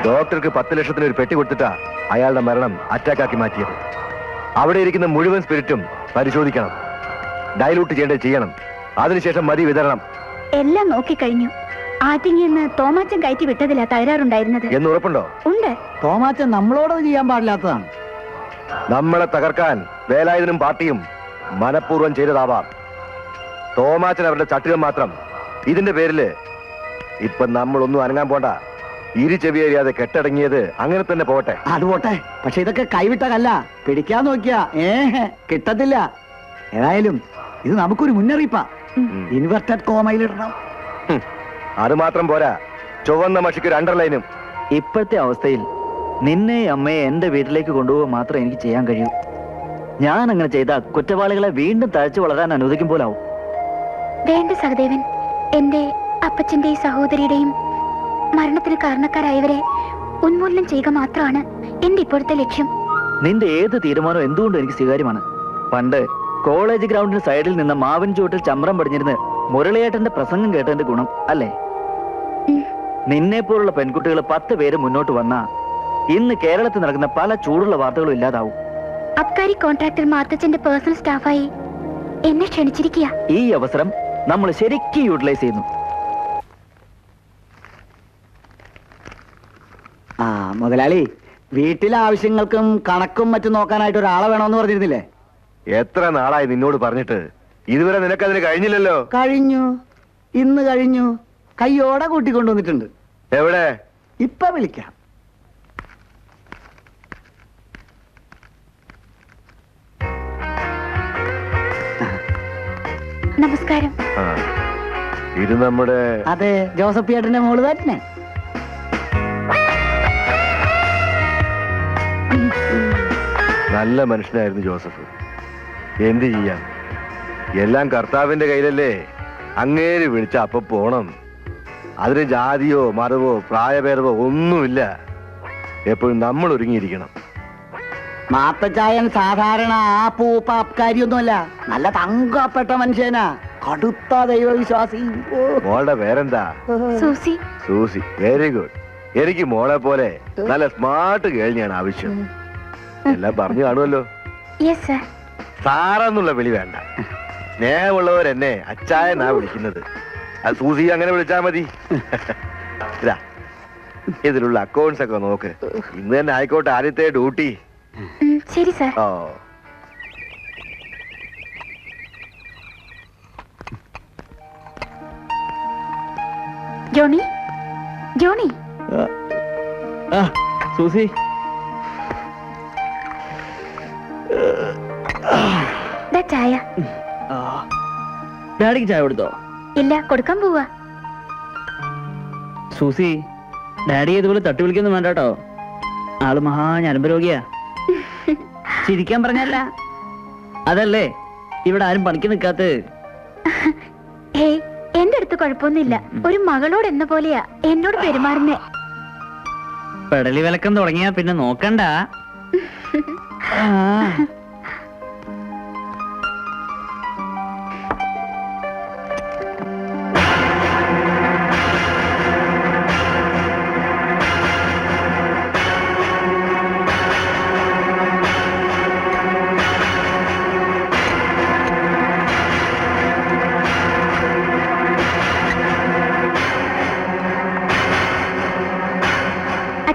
ഡോക്ടർക്ക് 10 ലക്ഷത്തിന് ഒരു പെട്ടി കൊടുത്തിട്ടാ അയാളുടെ മരണം അറ്റാക്കാക്കി മാറ്റിയത്. അവിടെ ഇരിക്കുന്ന മുഴുവൻ സ്പിരിറ്റും പരിശോധിക്കണം, ഡൈലൂട്ട് ചെയ്യേണ്ടത് ചെയ്യണം, അതിനുശേഷം മതി വിതരണം. എല്ലാം നോക്കിക്കഴിഞ്ഞു. ആറ്റിങ്ങിന്ന് തോമാച്ചൻ കയറ്റി വിട്ടതിലാ തകരാറുണ്ടായിരുന്നത്. എന്ന് ഉറപ്പുണ്ടോ? ഉണ്ട്. തോമാച്ചൻ നമ്മളോടത് ചെയ്യാൻ പാടില്ലാത്തതാണ്. നമ്മളെ തകർക്കാൻ വേലായുധനും പാർട്ടിയും മനഃപൂർവ്വം ചെയ്തതാവാം. തോമാച്ചൻ അവരുടെ ചട്ടുകം മാത്രം. ഇതിന്റെ പേരില് ഇപ്പൊ നമ്മളൊന്നും അനങ്ങാൻ പോണ്ട. ഇരു ചെവിയറിയാതെ കെട്ടടങ്ങിയത് അങ്ങനെ തന്നെ പോട്ടെ. അത് പോട്ടെ, പക്ഷെ ഇതൊക്കെ കൈവിട്ട കല്ല. പിടിക്കാൻ നോക്കിയാ കിട്ടത്തില്ല. ഏതായാലും ഇത് നമുക്കൊരു മുന്നറിയിപ്പാ. ഇൻവെർട്ടഡ് കോമയിലിടണം. അത് മാത്രം പോരാ, ചുവന്ന മഷിക്ക് ഒരു അണ്ടർലൈനും. ഇപ്പോഴത്തെ അവസ്ഥയിൽ നിന്നെ അമ്മയെ എന്റെ വീട്ടിലേക്ക് കൊണ്ടുപോകാൻ മാത്രമേ എനിക്ക് ചെയ്യാൻ കഴിയൂ. ഞാൻ അങ്ങനെ ചെയ്ത കുറ്റവാളികളെ വീണ്ടും തഴച്ചു വളരാൻ അനുവദിക്കും പോലാവും. വേണ്ട സഹദേവൻ, എന്റെ അപ്പച്ചന്റെയും സഹോദരിയുടെയും മരണത്തിന് കാരണക്കാരായവരെ ഉന്മൂലനം ചെയ്യുക മാത്രമാണ് എന്റെ ഇപ്പോഴത്തെ ലക്ഷ്യം. നിന്റെ ഏത് തീരുമാനവും എന്തുകൊണ്ടും എനിക്ക് സ്വീകാര്യമാണ്. പണ്ട് കോളേജ് ഗ്രൗണ്ടിന് സൈഡിൽ നിന്ന് മാവിൻ ചുവട്ടിൽ ചമ്രം പടിഞ്ഞിരുന്ന് മുരളിയേട്ടന്റെ പ്രസംഗം കേട്ടതിന്റെ ഗുണം അല്ലേ? നിന്നെ പോലുള്ള പെൺകുട്ടികൾ 10 പേര് മുന്നോട്ട് വന്നാ ഇന്ന് കേരളത്തിൽ നടക്കുന്ന പല ചൂടുള്ള വാർത്തകളും ഇല്ലാതാവും. അബ്കാരി കോൺട്രാക്ടർ മാത്തച്ഛന്റെ പേഴ്സണൽ സ്റ്റാഫായി എന്നെ ക്ഷണിച്ചിരിക്കുക. ഈ അവസരം നമ്മൾ ശരിക്കും യൂട്ടിലൈസ് ചെയ്യുന്നു. മുതലാളി, വീട്ടിലെ ആവശ്യങ്ങൾക്കും കണക്കും മറ്റും നോക്കാനായിട്ട് ഒരാളെ വേണമെന്ന് പറഞ്ഞിരുന്നില്ലേ? എത്ര നാളായി നിന്നോട് പറഞ്ഞിട്ട്? ഇതുവരെ നിനക്കതിന് കഴിഞ്ഞില്ലല്ലോ. കഴിഞ്ഞു, ഇന്ന് കഴിഞ്ഞു. കയ്യോടെ കൂട്ടിക്കൊണ്ടുവന്നിട്ടുണ്ട്. എവിടെ? ഇപ്പൊ വിളിക്കാം. നമസ്കാരം. ഇത് നമ്മുടെ... അതെ, ജോസഫ് ചേട്ടന്റെ മോള് തന്നെ. നല്ല മനുഷ്യനായിരുന്നു ജോസഫ്. എന്ത് ചെയ്യാം, എല്ലാം കർത്താവിന്റെ കയ്യിലല്ലേ. അങ്ങേര് വിളിച്ച അപ്പൊ പോണം. അതിന് ജാതിയോ മതമോ പ്രായഭേദമോ ഒന്നുമില്ല. എപ്പോഴും നമ്മൾ ഒരുങ്ങിയിരിക്കണം. മാത്തച്ചായൻ സാധാരണ ആ പൂപ്പ അബ്കാരിയൊന്നുമല്ല. നല്ല തങ്കപ്പെട്ട മനുഷ്യനാ, കടുത്ത ദൈവവിശ്വാസി. മോളുടെ പേരെന്താ? സൂസി. Susie, very good. എനിക്ക് മോളെ പോലെ നല്ല സ്മാർട്ട് കേൾവിയാണ് ആവശ്യം. എല്ലാം പറഞ്ഞു കാണുമല്ലോ. Yes sir. സാറെന്നുള്ള വിളി വേണ്ട. സ്നേഹമുള്ളവർ എന്നെ അച്ചായനാ വിളിക്കുന്നത്. അത് സൂസി അങ്ങനെ വിളിച്ചാ മതി. ഇതാ, ഇതിലുള്ള അക്കൗണ്ട്സ് ഒക്കെ നോക്ക്. ഇന്ന് തന്നെ ആയിക്കോട്ടെ ആദ്യത്തെ ഡ്യൂട്ടി. ശരി സർ. ഓ, ജോണി, ജോണി. സൂസി, ചായ. ഡാഡിക്ക് ചായ കൊടുത്തോ? ഇല്ല, കൊടുക്കാൻ പോവാ. സൂസി, ഡാഡി ഇതുപോലെ തട്ടി വിളിക്കൊന്നും വേണ്ട കേട്ടോ. ആള് മഹാ ഞരമ്പ് രോഗിയാ. ചിരിക്കാൻ പറഞ്ഞല്ല, അതല്ലേ ഇവിടെ ആരും പണിക്ക് നിൽക്കാത്ത. ഹേയ്, എന്റെ അടുത്ത് കുഴപ്പമൊന്നുമില്ല. ഒരു മകളോട് എന്ന പോലെയാ എന്നോട് പെരുമാറുന്നേ. പെടലി വിലക്കം തുടങ്ങിയാ പിന്നെ നോക്കണ്ട.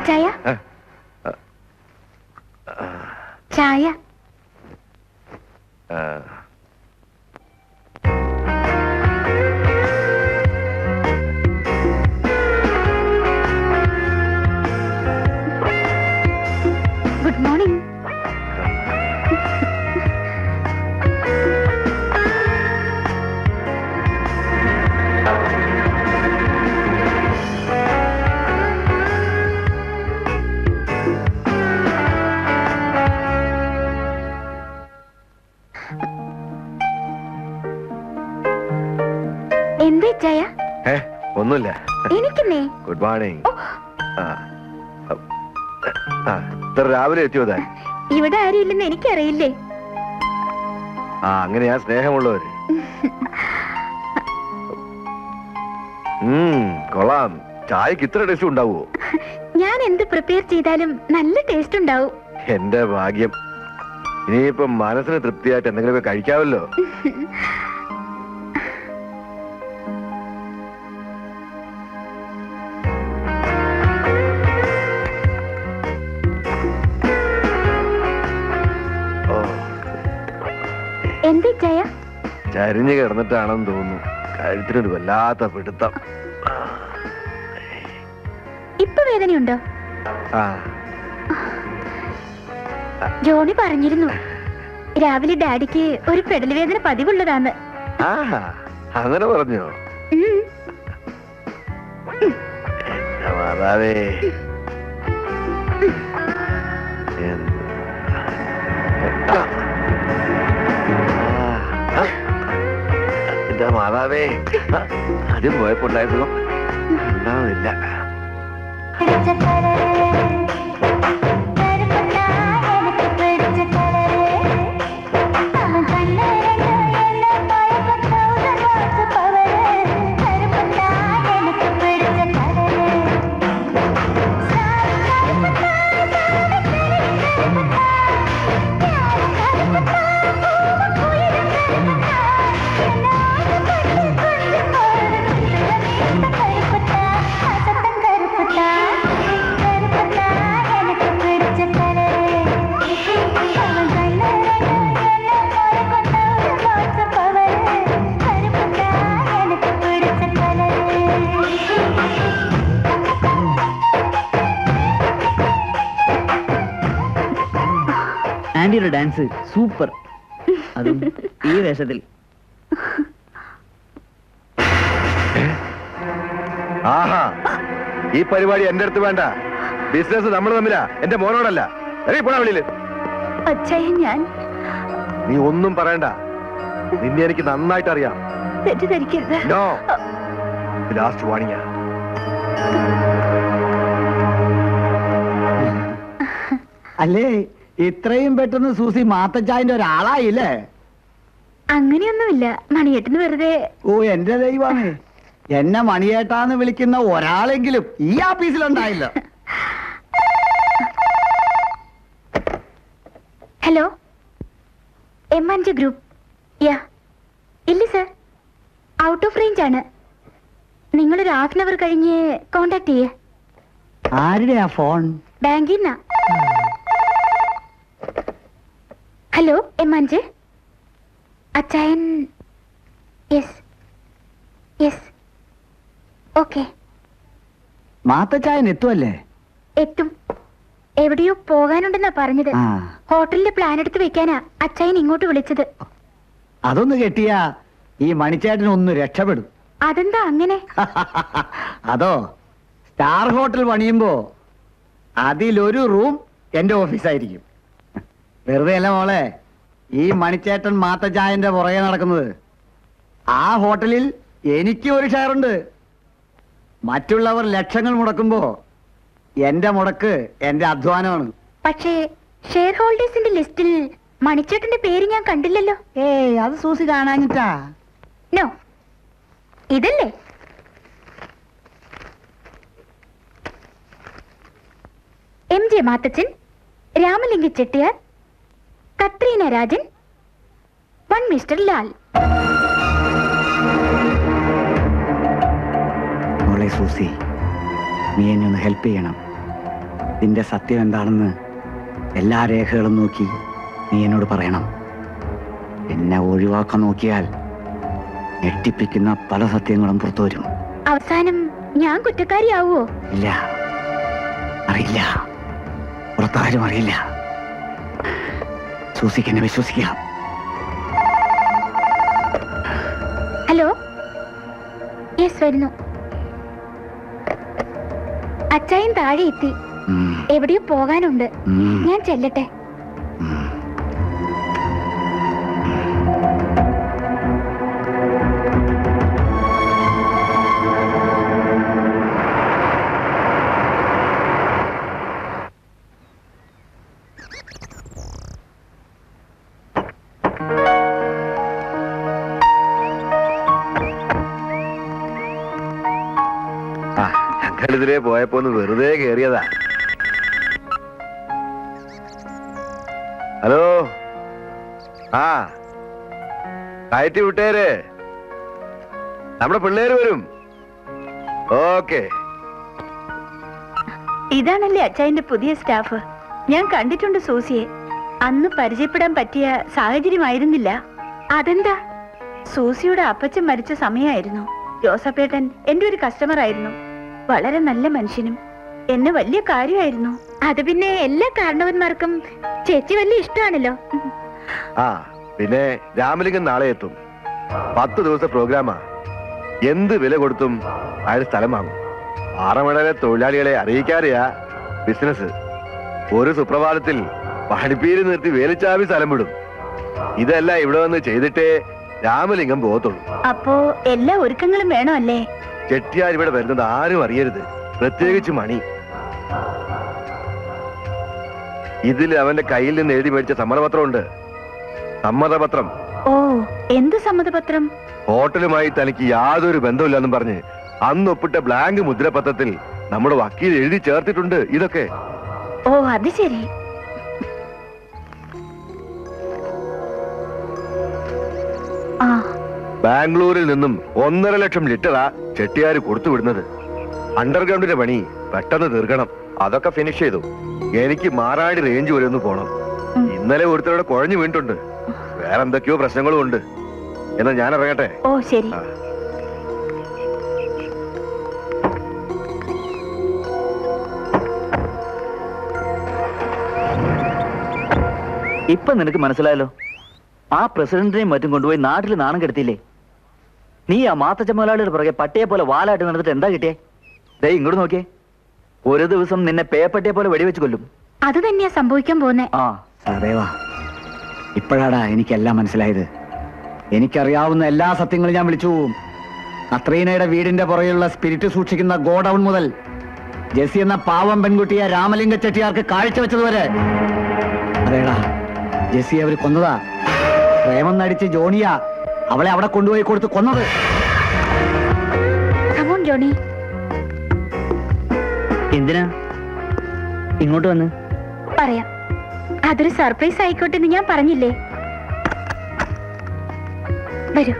ചായ, ചായ. Good morning. എന്താ ചായ? ഒന്നുമില്ല. എനിക്കെന്നേ. Good morning. ഇത്ര രാവിലെ എത്തിയോ താൻ? ഇവിടെ ആരും ഇല്ലെന്ന് എനിക്കറിയില്ലേ. അങ്ങനെയാ സ്നേഹമുള്ളവര്. കൊള്ളാം. ചായക്ക് ഇത്ര ടേസ്റ്റ് ഉണ്ടാവുമോ? ഞാൻ എന്ത് പ്രിപ്പയർ ചെയ്താലും നല്ല ടേസ്റ്റ് ഉണ്ടാവും. എന്റെ ഭാഗ്യം. ഇനിയിപ്പൊ മനസ്സിന് തൃപ്തിയായിട്ട് എന്തെങ്കിലുമൊക്കെ കഴിക്കാമല്ലോ. എന്ത് ചായ? ചരിഞ്ഞു കിടന്നിട്ടാണെന്ന് തോന്നുന്നു. കഴുത്തിനൊരു വല്ലാത്ത പിടുത്തം. ഇപ്പൊ വേദനയുണ്ടോ? ആ ജോണി പറഞ്ഞിരുന്നു രാവിലെ ഡാഡിക്ക് ഒരു പെടൽ വേദന പതിവുള്ളതാന്ന്. ആ അങ്ങനെ പറഞ്ഞോ? ഉം. എന്റെ മാതാവേ, എന്റെ മാതാവേ, അത് പോയപ്പോണ്ടായിരുന്നു ഉണ്ടാവില്ല. ആന്റിയുടെ ഡാൻസ് സൂപ്പർ, അതും ഈ വേഷത്തിൽ. ആഹാ, ഈ പരിപാടി എന്റെ അടുത്ത് വേണ്ട. ബിസിനസ് നമ്മൾ തമ്മിലാ, എന്റെ മോനോടല്ല. പോടാ വെളിയില്. അച്ഛായ, ഞാൻ നീ ഒന്നും പറയണ്ട. നിന്നെ എനിക്ക് നന്നായിട്ട് അറിയാം. തെറ്റിദ്ധരിക്കരുത്. No, last warning. അല്ലേ ഇത്രയും പെട്ടെന്ന് സൂസി മാത്തച്ചായന്റെ ഒരാളായില്ലേ? അങ്ങനെയൊന്നുമില്ല, മണിയേട്ടന് വെറുതെ. ഓ എന്റെ ദൈവമേ, എന്നെ മണിയേട്ടാന്ന് വിളിക്കുന്ന ഒരാളെങ്കിലും ഈ ആഫീസിലുണ്ടായില്ല. Hello, M&J group. യാ, ഇല്ല സർ, ഔട്ട് ഓഫ് റേഞ്ച് ആണ്. നിങ്ങളൊരു ഹാഫ് അവർ കഴിഞ്ഞ് കോണ്ടാക്ട് ചെയ്യേ. ആരുടെയാ ഫോൺ? ബാങ്കിൽ നിന്നാ. ഹലോ M&J, അച്ചായൻ. Yes yes, okay. മാത്തച്ചായൻ എത്തുമല്ലേ? എത്തും. എവിടെയോ പോകാനുണ്ടെന്നാ പറഞ്ഞത്. ആ. ഹോട്ടലിന്റെ പ്ലാൻ എടുത്ത് വെക്കാനാ അച്ചായൻ ഇങ്ങോട്ട് വിളിച്ചത്. അതൊന്ന് കെട്ടിയാ ഈ മണിച്ചേട്ടൻ ഒന്ന് രക്ഷപ്പെടും. അതെന്താ അങ്ങനെ? അതോ, സ്റ്റാർ ഹോട്ടൽ പണിയുമ്പോ അതിലൊരു റൂം എന്റെ ഓഫീസായിരിക്കും. വെറുതെ അല്ല മോളെ ഈ മണിച്ചേട്ടൻ മാത്തച്ചായന്റെ പുറകെ നടക്കുന്നത്. ആ ഹോട്ടലിൽ എനിക്ക് ഒരു ഷെയറുണ്ട്. മറ്റുള്ളവർ ലക്ഷങ്ങൾ മുടക്കുമ്പോ എന്റെ മുടക്ക് എന്റെ അധ്വാനമാണ്. പക്ഷേ ഷെയർ ഹോൾഡേഴ്സിന്റെ ലിസ്റ്റിൽ മണിച്ചേട്ടന്റെ പേര് ഞാൻ കണ്ടില്ലല്ലോ. ഏയ്, അത് സൂസി കാണാഞ്ഞിട്ടാ. നോ, ഇതല്ലേ? MJ Mathachan, Ramalinga Chettiar, Katrina Rajan, one mister Lal. മോളെ സൂസി, നീ എന്നെ ഒന്ന് ഹെൽപ്പ് ചെയ്യണം. നിന്റെ സത്യം എന്താണെന്ന് എല്ലാ രേഖകളും നോക്കി നീ എന്നോട് പറയണം. എന്നെ ഒഴിവാക്കാൻ നോക്കിയാൽ ഞെട്ടിപ്പിക്കുന്ന പല സത്യങ്ങളും പുറത്തു വരും. അവസാനം ഞാൻ കുറ്റക്കാരിയാവോ? ഇല്ല, അറിയില്ല, പുറത്താരും അറിയില്ല. സൂസിക്ക് എന്നെ വിശ്വസിക്കാം. ഹലോ, യെസ്, വരുന്നു. അച്ചായൻ താഴെ എത്തി. ഉം, എവിടെയോ പോകാനുണ്ട്. ഉം, ഞാൻ ചെല്ലട്ടെ. ഉം. ഞങ്ങളിതിലേ പോയപ്പോ ഒന്ന് വെറുതെ കേറിയതാ. ഹലോ, ആ കയറ്റി വിട്ടേര്, നമ്മുടെ പിള്ളേര് വരും. ഓക്കെ. ഇതാണല്ലേ അച്ചായന്റെ പുതിയ സ്റ്റാഫ്? ഞാൻ കണ്ടിട്ടുണ്ട് സൂസിയെ. അന്ന് പരിചയപ്പെടാൻ പറ്റിയ സാഹചര്യമായിരുന്നില്ല. അതെന്താ? സൂസിയുടെ അപ്പച്ചൻ മരിച്ച സമയമായിരുന്നു. ജോസഫേട്ടൻ എന്റെ ഒരു കസ്റ്റമർ ആയിരുന്നു. വളരെ നല്ല മനുഷ്യനും എന്നെ വലിയ കാര്യമായിരുന്നു. അത് പിന്നെ എല്ലാ കാരണവന്മാർക്കും ചേച്ചി വലിയ ഇഷ്ടമാണല്ലോ. ആ പിന്നെ രാമലിംഗൻ നാളെ എത്തും. 10 ദിവസത്തെ പ്രോഗ്രാമാ. എന്ത് വില കൊടുത്തും അയാൾ സ്ഥലം വാങ്ങും. പാറമടയിലെ തൊഴിലാളികളെ അറിയിക്കാതെയാ ബിസിനസ്. ഒരു സുപ്രഭാതത്തിൽ പണിപ്പീര് നിർത്തി വേലിച്ചാവി സ്ഥലം വിടും. ഇതെല്ലാം ഇവിടെ വന്ന് ചെയ്തിട്ടേ രാമലിംഗം പോകത്തുള്ളൂ. അപ്പോ എല്ലാ ഒരുക്കങ്ങളും വേണോ അല്ലേ? ചെട്ടിയാർ ഇവിടെ വരുന്നത് ആരും അറിയരുത്, പ്രത്യേകിച്ച് മണി. ഇതിൽ അവന്റെ കയ്യിൽ നിന്ന് എഴുതി മേടിച്ച സമ്മതപത്രമുണ്ട്. സമ്മതപത്രം. ഓ, എന്ത് സമ്മതപത്രം? ഹോട്ടലുമായി തനിക്ക് യാതൊരു ബന്ധമില്ലെന്നും പറഞ്ഞ് അന്ന് ഒപ്പിട്ട ബ്ലാങ്ക് മുദ്രപത്രത്തിൽ നമ്മുടെ വക്കീൽ എഴുതി ചേർത്തിട്ടുണ്ട് ഇതൊക്കെ. ഓ, അത് ശരി. ആ, ബാംഗ്ലൂരിൽ നിന്നും 1.5 ലക്ഷം ലിറ്ററാ ചെട്ടിയാര് കൊടുത്തുവിടുന്നത്. അണ്ടർഗ്രൗണ്ടിന്റെ പണി പെട്ടെന്ന് തീർക്കണം. അതൊക്കെ ഫിനിഷ് ചെയ്തു. എനിക്ക് മാറാടി റേഞ്ച് വരെ ഒന്ന് പോണം. ഇന്നലെ ഒരുത്തരുടെ കുഴഞ്ഞു വീണിട്ടുണ്ട്. വേറെ എന്തൊക്കെയോ പ്രശ്നങ്ങളും ഉണ്ട്. എന്നാ ഞാൻ ഇറങ്ങട്ടെ. ഓ ശരി. ഇപ്പൊ നിനക്ക് മനസ്സിലായല്ലോ. ആ പ്രസിഡന്റിനെയും മറ്റും കൊണ്ടുപോയി നാട്ടിൽ നാണം കെടുത്തില്ലേ? നീ ആ മാത്തച്ച മുതലാളിയുടെ പുറകെ പട്ടിയെ പോലെ വാലായിട്ട് നടന്നിട്ട് എന്താ കിട്ടിയേ? ദേ ഇങ്ങോട്ട് നോക്കിയേ. ഒരു ദിവസം നിന്നെ പേപ്പട്ടിയെ പോലെ വെടിവെച്ച് കൊല്ലും. അത് തന്നെയാ സംഭവിക്കാൻ പോന്നെ. ആ സദേവാ, ഇപ്പോഴാടാ എനിക്കെല്ലാം മനസ്സിലായത്. എനിക്കറിയാവുന്ന എല്ലാ സത്യങ്ങളും ഞാൻ വിളിച്ചു പോവും. കത്രീനയുടെ വീടിന്റെ പുറകെയുള്ള സ്പിരിറ്റ് സൂക്ഷിക്കുന്ന ഗോഡൌൺ മുതൽ ജെസ്സി എന്ന പാവം പെൺകുട്ടിയെ രാമലിംഗ ചെട്ടിയാർക്ക് കാഴ്ചവെച്ചതുവരെ. അതേടാ, ജെസ്സി അവര് കൊന്നതാ. പ്രേമം നടിച്ച് ജോണിയാ അവളെ അവിടെ കൊണ്ടുപോയി കൊടുത്ത് കൊന്നത്. Come on Johnny. എന്തിനാ ഇങ്ങോട്ട് വന്ന്? പറയാം. അതൊരു സർപ്രൈസ് ആയിക്കോട്ടെ എന്ന് ഞാൻ പറഞ്ഞില്ലേ. വരൂ.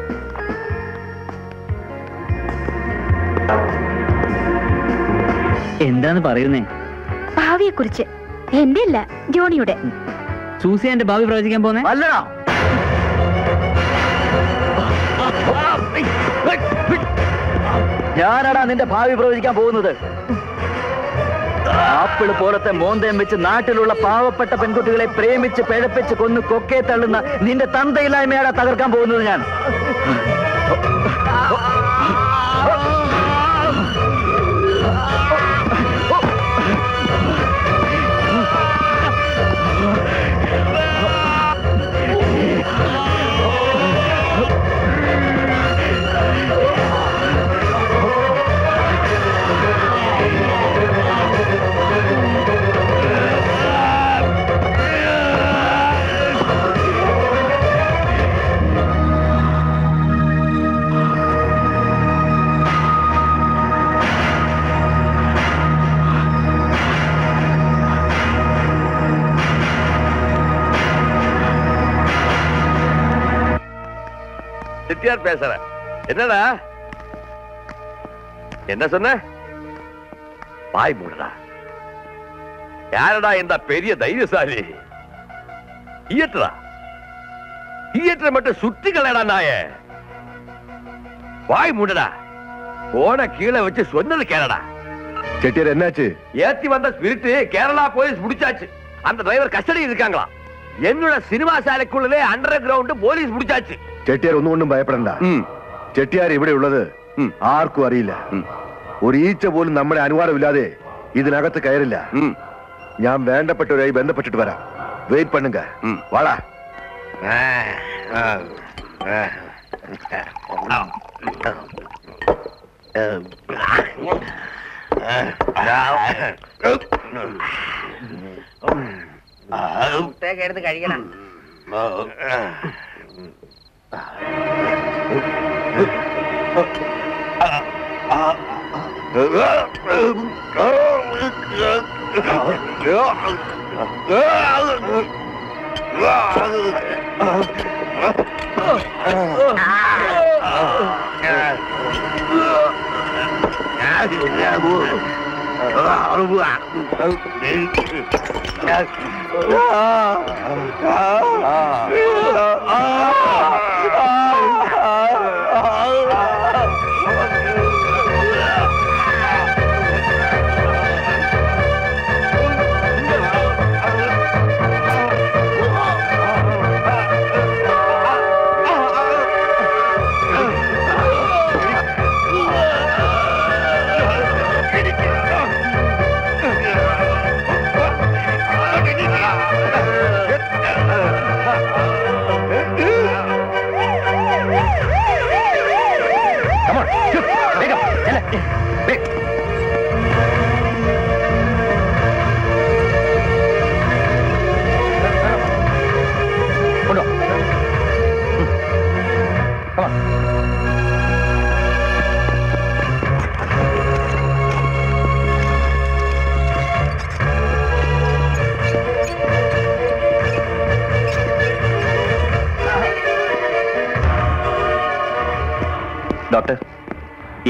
എന്താന്ന് പറയുന്നേ? ഭാവിയെ കുറിച്ച്. എന്റെ അല്ല, ജോണിയുടെ. സൂസി എന്റെ ഭാവി പ്രവചിക്കാൻ പോന്നെ? അല്ലടാ. ഞാനാടാ നിന്റെ ഭാവി പ്രവചിക്കാൻ പോകുന്നത്. ആപ്പിള് പോലത്തെ മോന്തയം വെച്ച് നാട്ടിലുള്ള പാവപ്പെട്ട പെൺകുട്ടികളെ പ്രേമിച്ച് പിഴപ്പിച്ച് കൊന്ന് കൊക്കെ തള്ളുന്ന നിന്റെ തന്തയില്ലായ്മയാടാ തകർക്കാൻ പോകുന്നത് ഞാൻ. செட்டியார் பேசுறேன். என்னடா என்ன சொன்ன? வாய் மூடா. யாரடா இந்த பெரிய தைரியசாலி? தியேட்டரை மட்டும் சுத்தி கலடா நாய. வாய் மூடடா. போன கீழே வச்சு சொன்னது கேளடா. செட்டியார் என்னாச்சு? ஏத்தி வந்த ஸ்பிரிட் கேரளா போலீஸ் முடிச்சாச்சு. அந்த டிரைவர் கஸ்டடியில் இருக்காங்களா? என்னோட சினிமா சாலைக்குள்ளே அண்டர் கிரவுண்ட் போலீஸ் முடிச்சாச்சு. ചെട്ടിയാർ ഒന്നും ഭയപ്പെടണ്ട. ചെട്ടിയാർ ഇവിടെ ഉള്ളത് ആർക്കും അറിയില്ല. ഒരു ഈച്ച പോലും നമ്മുടെ അനുവാദമില്ലാതെ ഇതിനകത്ത് കയറില്ല. ഞാൻ വേണ്ടപ്പെട്ടവരായി ബന്ധപ്പെട്ടിട്ട് വരാം. വെയിറ്റ് പണ്ണുങ്ക. വാടാ. എടുത്ത് കഴിക്കണം.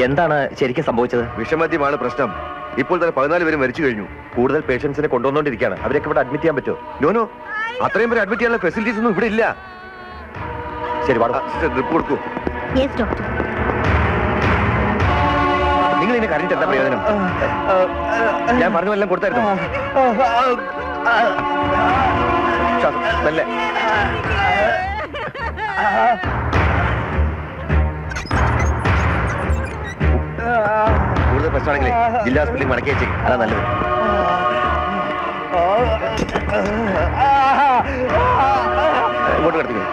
എന്താണ് ശരിക്കും സംഭവിച്ചത്? വിഷമദ്യമാണ് പ്രശ്നം. ഇപ്പോൾ തന്നെ 14 പേര് മരിച്ചു കഴിഞ്ഞു. കൂടുതൽ പേഷ്യൻസിനെ കൊണ്ടുവന്നോണ്ടിരിക്കുകയാണ്. അവരൊക്കെ ഇവിടെ അഡ്മിറ്റ് ചെയ്യാൻ പറ്റുമോ? നോ, അത്രയും പേര് അഡ്മിറ്റ് ചെയ്യാനുള്ള ഫെസിലിറ്റീസ് ഒന്നും ഇവിടെ ഇല്ല. ശരി, ഡ്രിപ്പ് കൊടുക്കൂ. Yes doctor. നിങ്ങൾ ഇതിനെ കരഞ്ഞിട്ട് എന്താ പ്രയോജനം? ഞാൻ പറഞ്ഞതെല്ലാം കൊടുത്തായിരുന്നു. കൂടുതൽ പ്രശ്നമാണെങ്കിലേ ജില്ലാ ഹോസ്പിറ്റലിൽ മടക്കി വെച്ചേക്കും. അതാ നല്ലത്. ഇങ്ങോട്ട് കിടത്തിക്കോ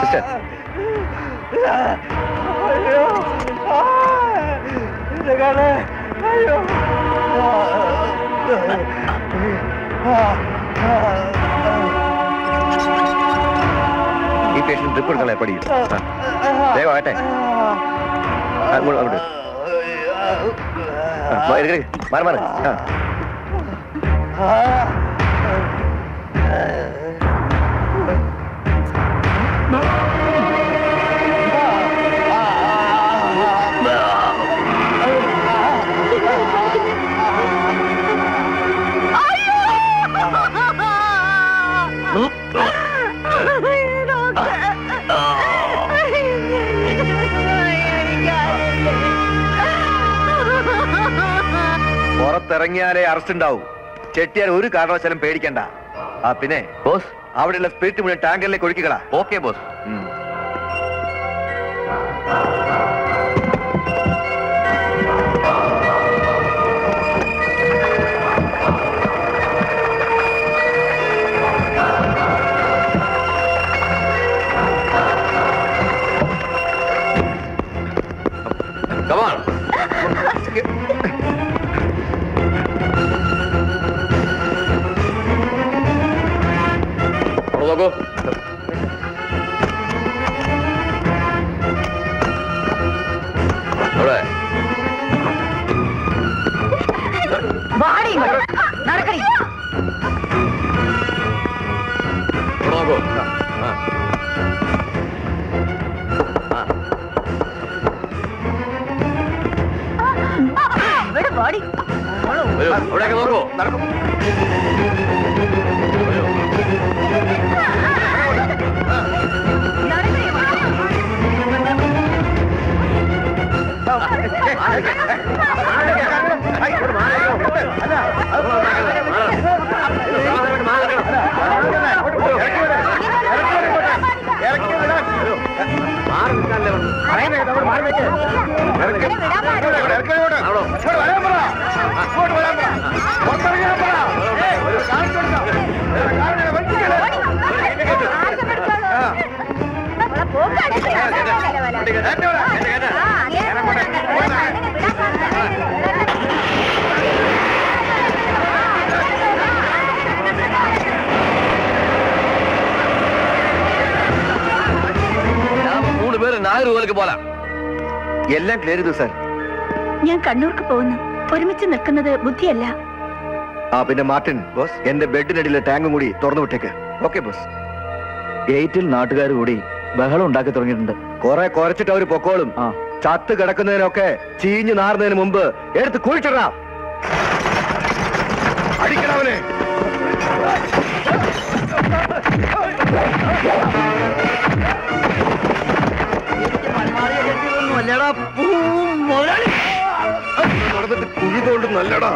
സിസ്റ്റർ. ഈ പേഷ്യന്റ് ട്രിപ്പ് എടുക്കാൻ ഏർപ്പാട് ചെയ്യും. വേഗം ആട്ടെ. അങ്ങോട്ട് മാറി മാറി. പുറത്തിറങ്ങിയാലേ അറസ്റ്റ് ഉണ്ടാവും. ചെട്ടിയാൽ ഒരു കാരണവശാലും പേടിക്കണ്ട. പിന്നെ ബോസ്, അവിടെയുള്ള സ്പിരിറ്റ് മുഴുവൻ ടാങ്കറിലേക്ക് ഒഴുക്കിക്കളാ. Okay boss. Come on. നോക്കൂ. അവിടെ നോക്കൂ. അവിടെയൊക്കെ നോക്കൂ. നടക്കും. എല്ലാം ക്ലിയർ ചെയ്തു സാർ. ഞാൻ കണ്ണൂർക്ക് പോകുന്നു. ഒരുമിച്ച് നിൽക്കുന്നത് ബുദ്ധിയല്ല. പിന്നെ മാർട്ടിൻ ബോസ്, എന്റെ ബെഡിനടിയിലെ ടാങ്കും കൂടി തുറന്നു വിട്ടേക്ക്. Okay boss. ഗേറ്റിൽ നാട്ടുകാർ കൂടി ബഹളം ഉണ്ടാക്കി തുടങ്ങിയിട്ടുണ്ട്. കുറെ കുറച്ചിട്ട് അവര് പൊക്കോളും. ചത്ത് കിടക്കുന്നതിനൊക്കെ ചീഞ്ഞു നാറുന്നതിന് മുമ്പ് എടുത്ത് കുഴിച്ചിടാം. അടിക്കണവനെ. കുഴി തോണ്ട് നല്ലടാ.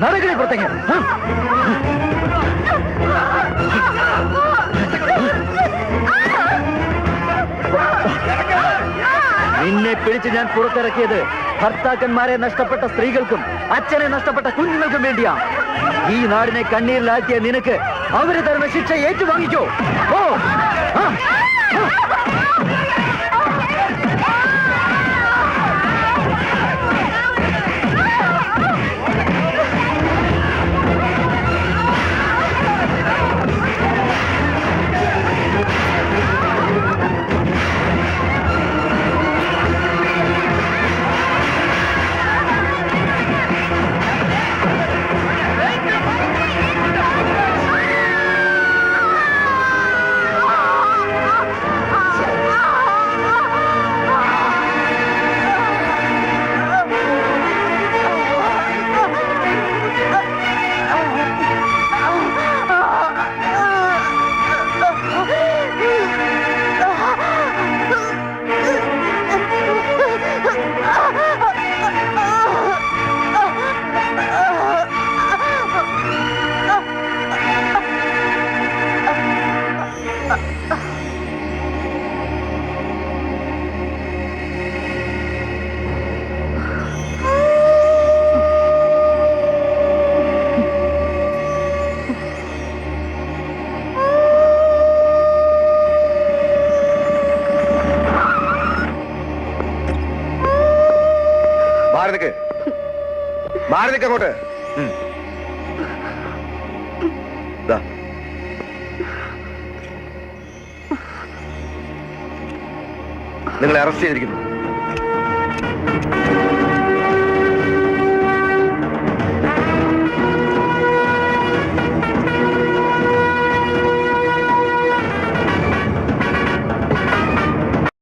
നടക്കണേ പുറത്തേക്ക്. നിന്നെ പിടിച്ച് ഞാൻ പുറത്തിറക്കിയത് ഭർത്താക്കന്മാരെ നഷ്ടപ്പെട്ട സ്ത്രീകൾക്കും അച്ഛനെ നഷ്ടപ്പെട്ട കുഞ്ഞുങ്ങൾക്കും വേണ്ടിയാ. ഈ നാടിനെ കണ്ണീരിലാക്കിയ നിനക്ക് അവര് തരുന്ന ശിക്ഷ ഏറ്റുവാങ്ങിക്കോ. ഓ മാറി അങ്ങോട്ട്. നിങ്ങളെ അറസ്റ്റ് ചെയ്തിരിക്കുന്നു.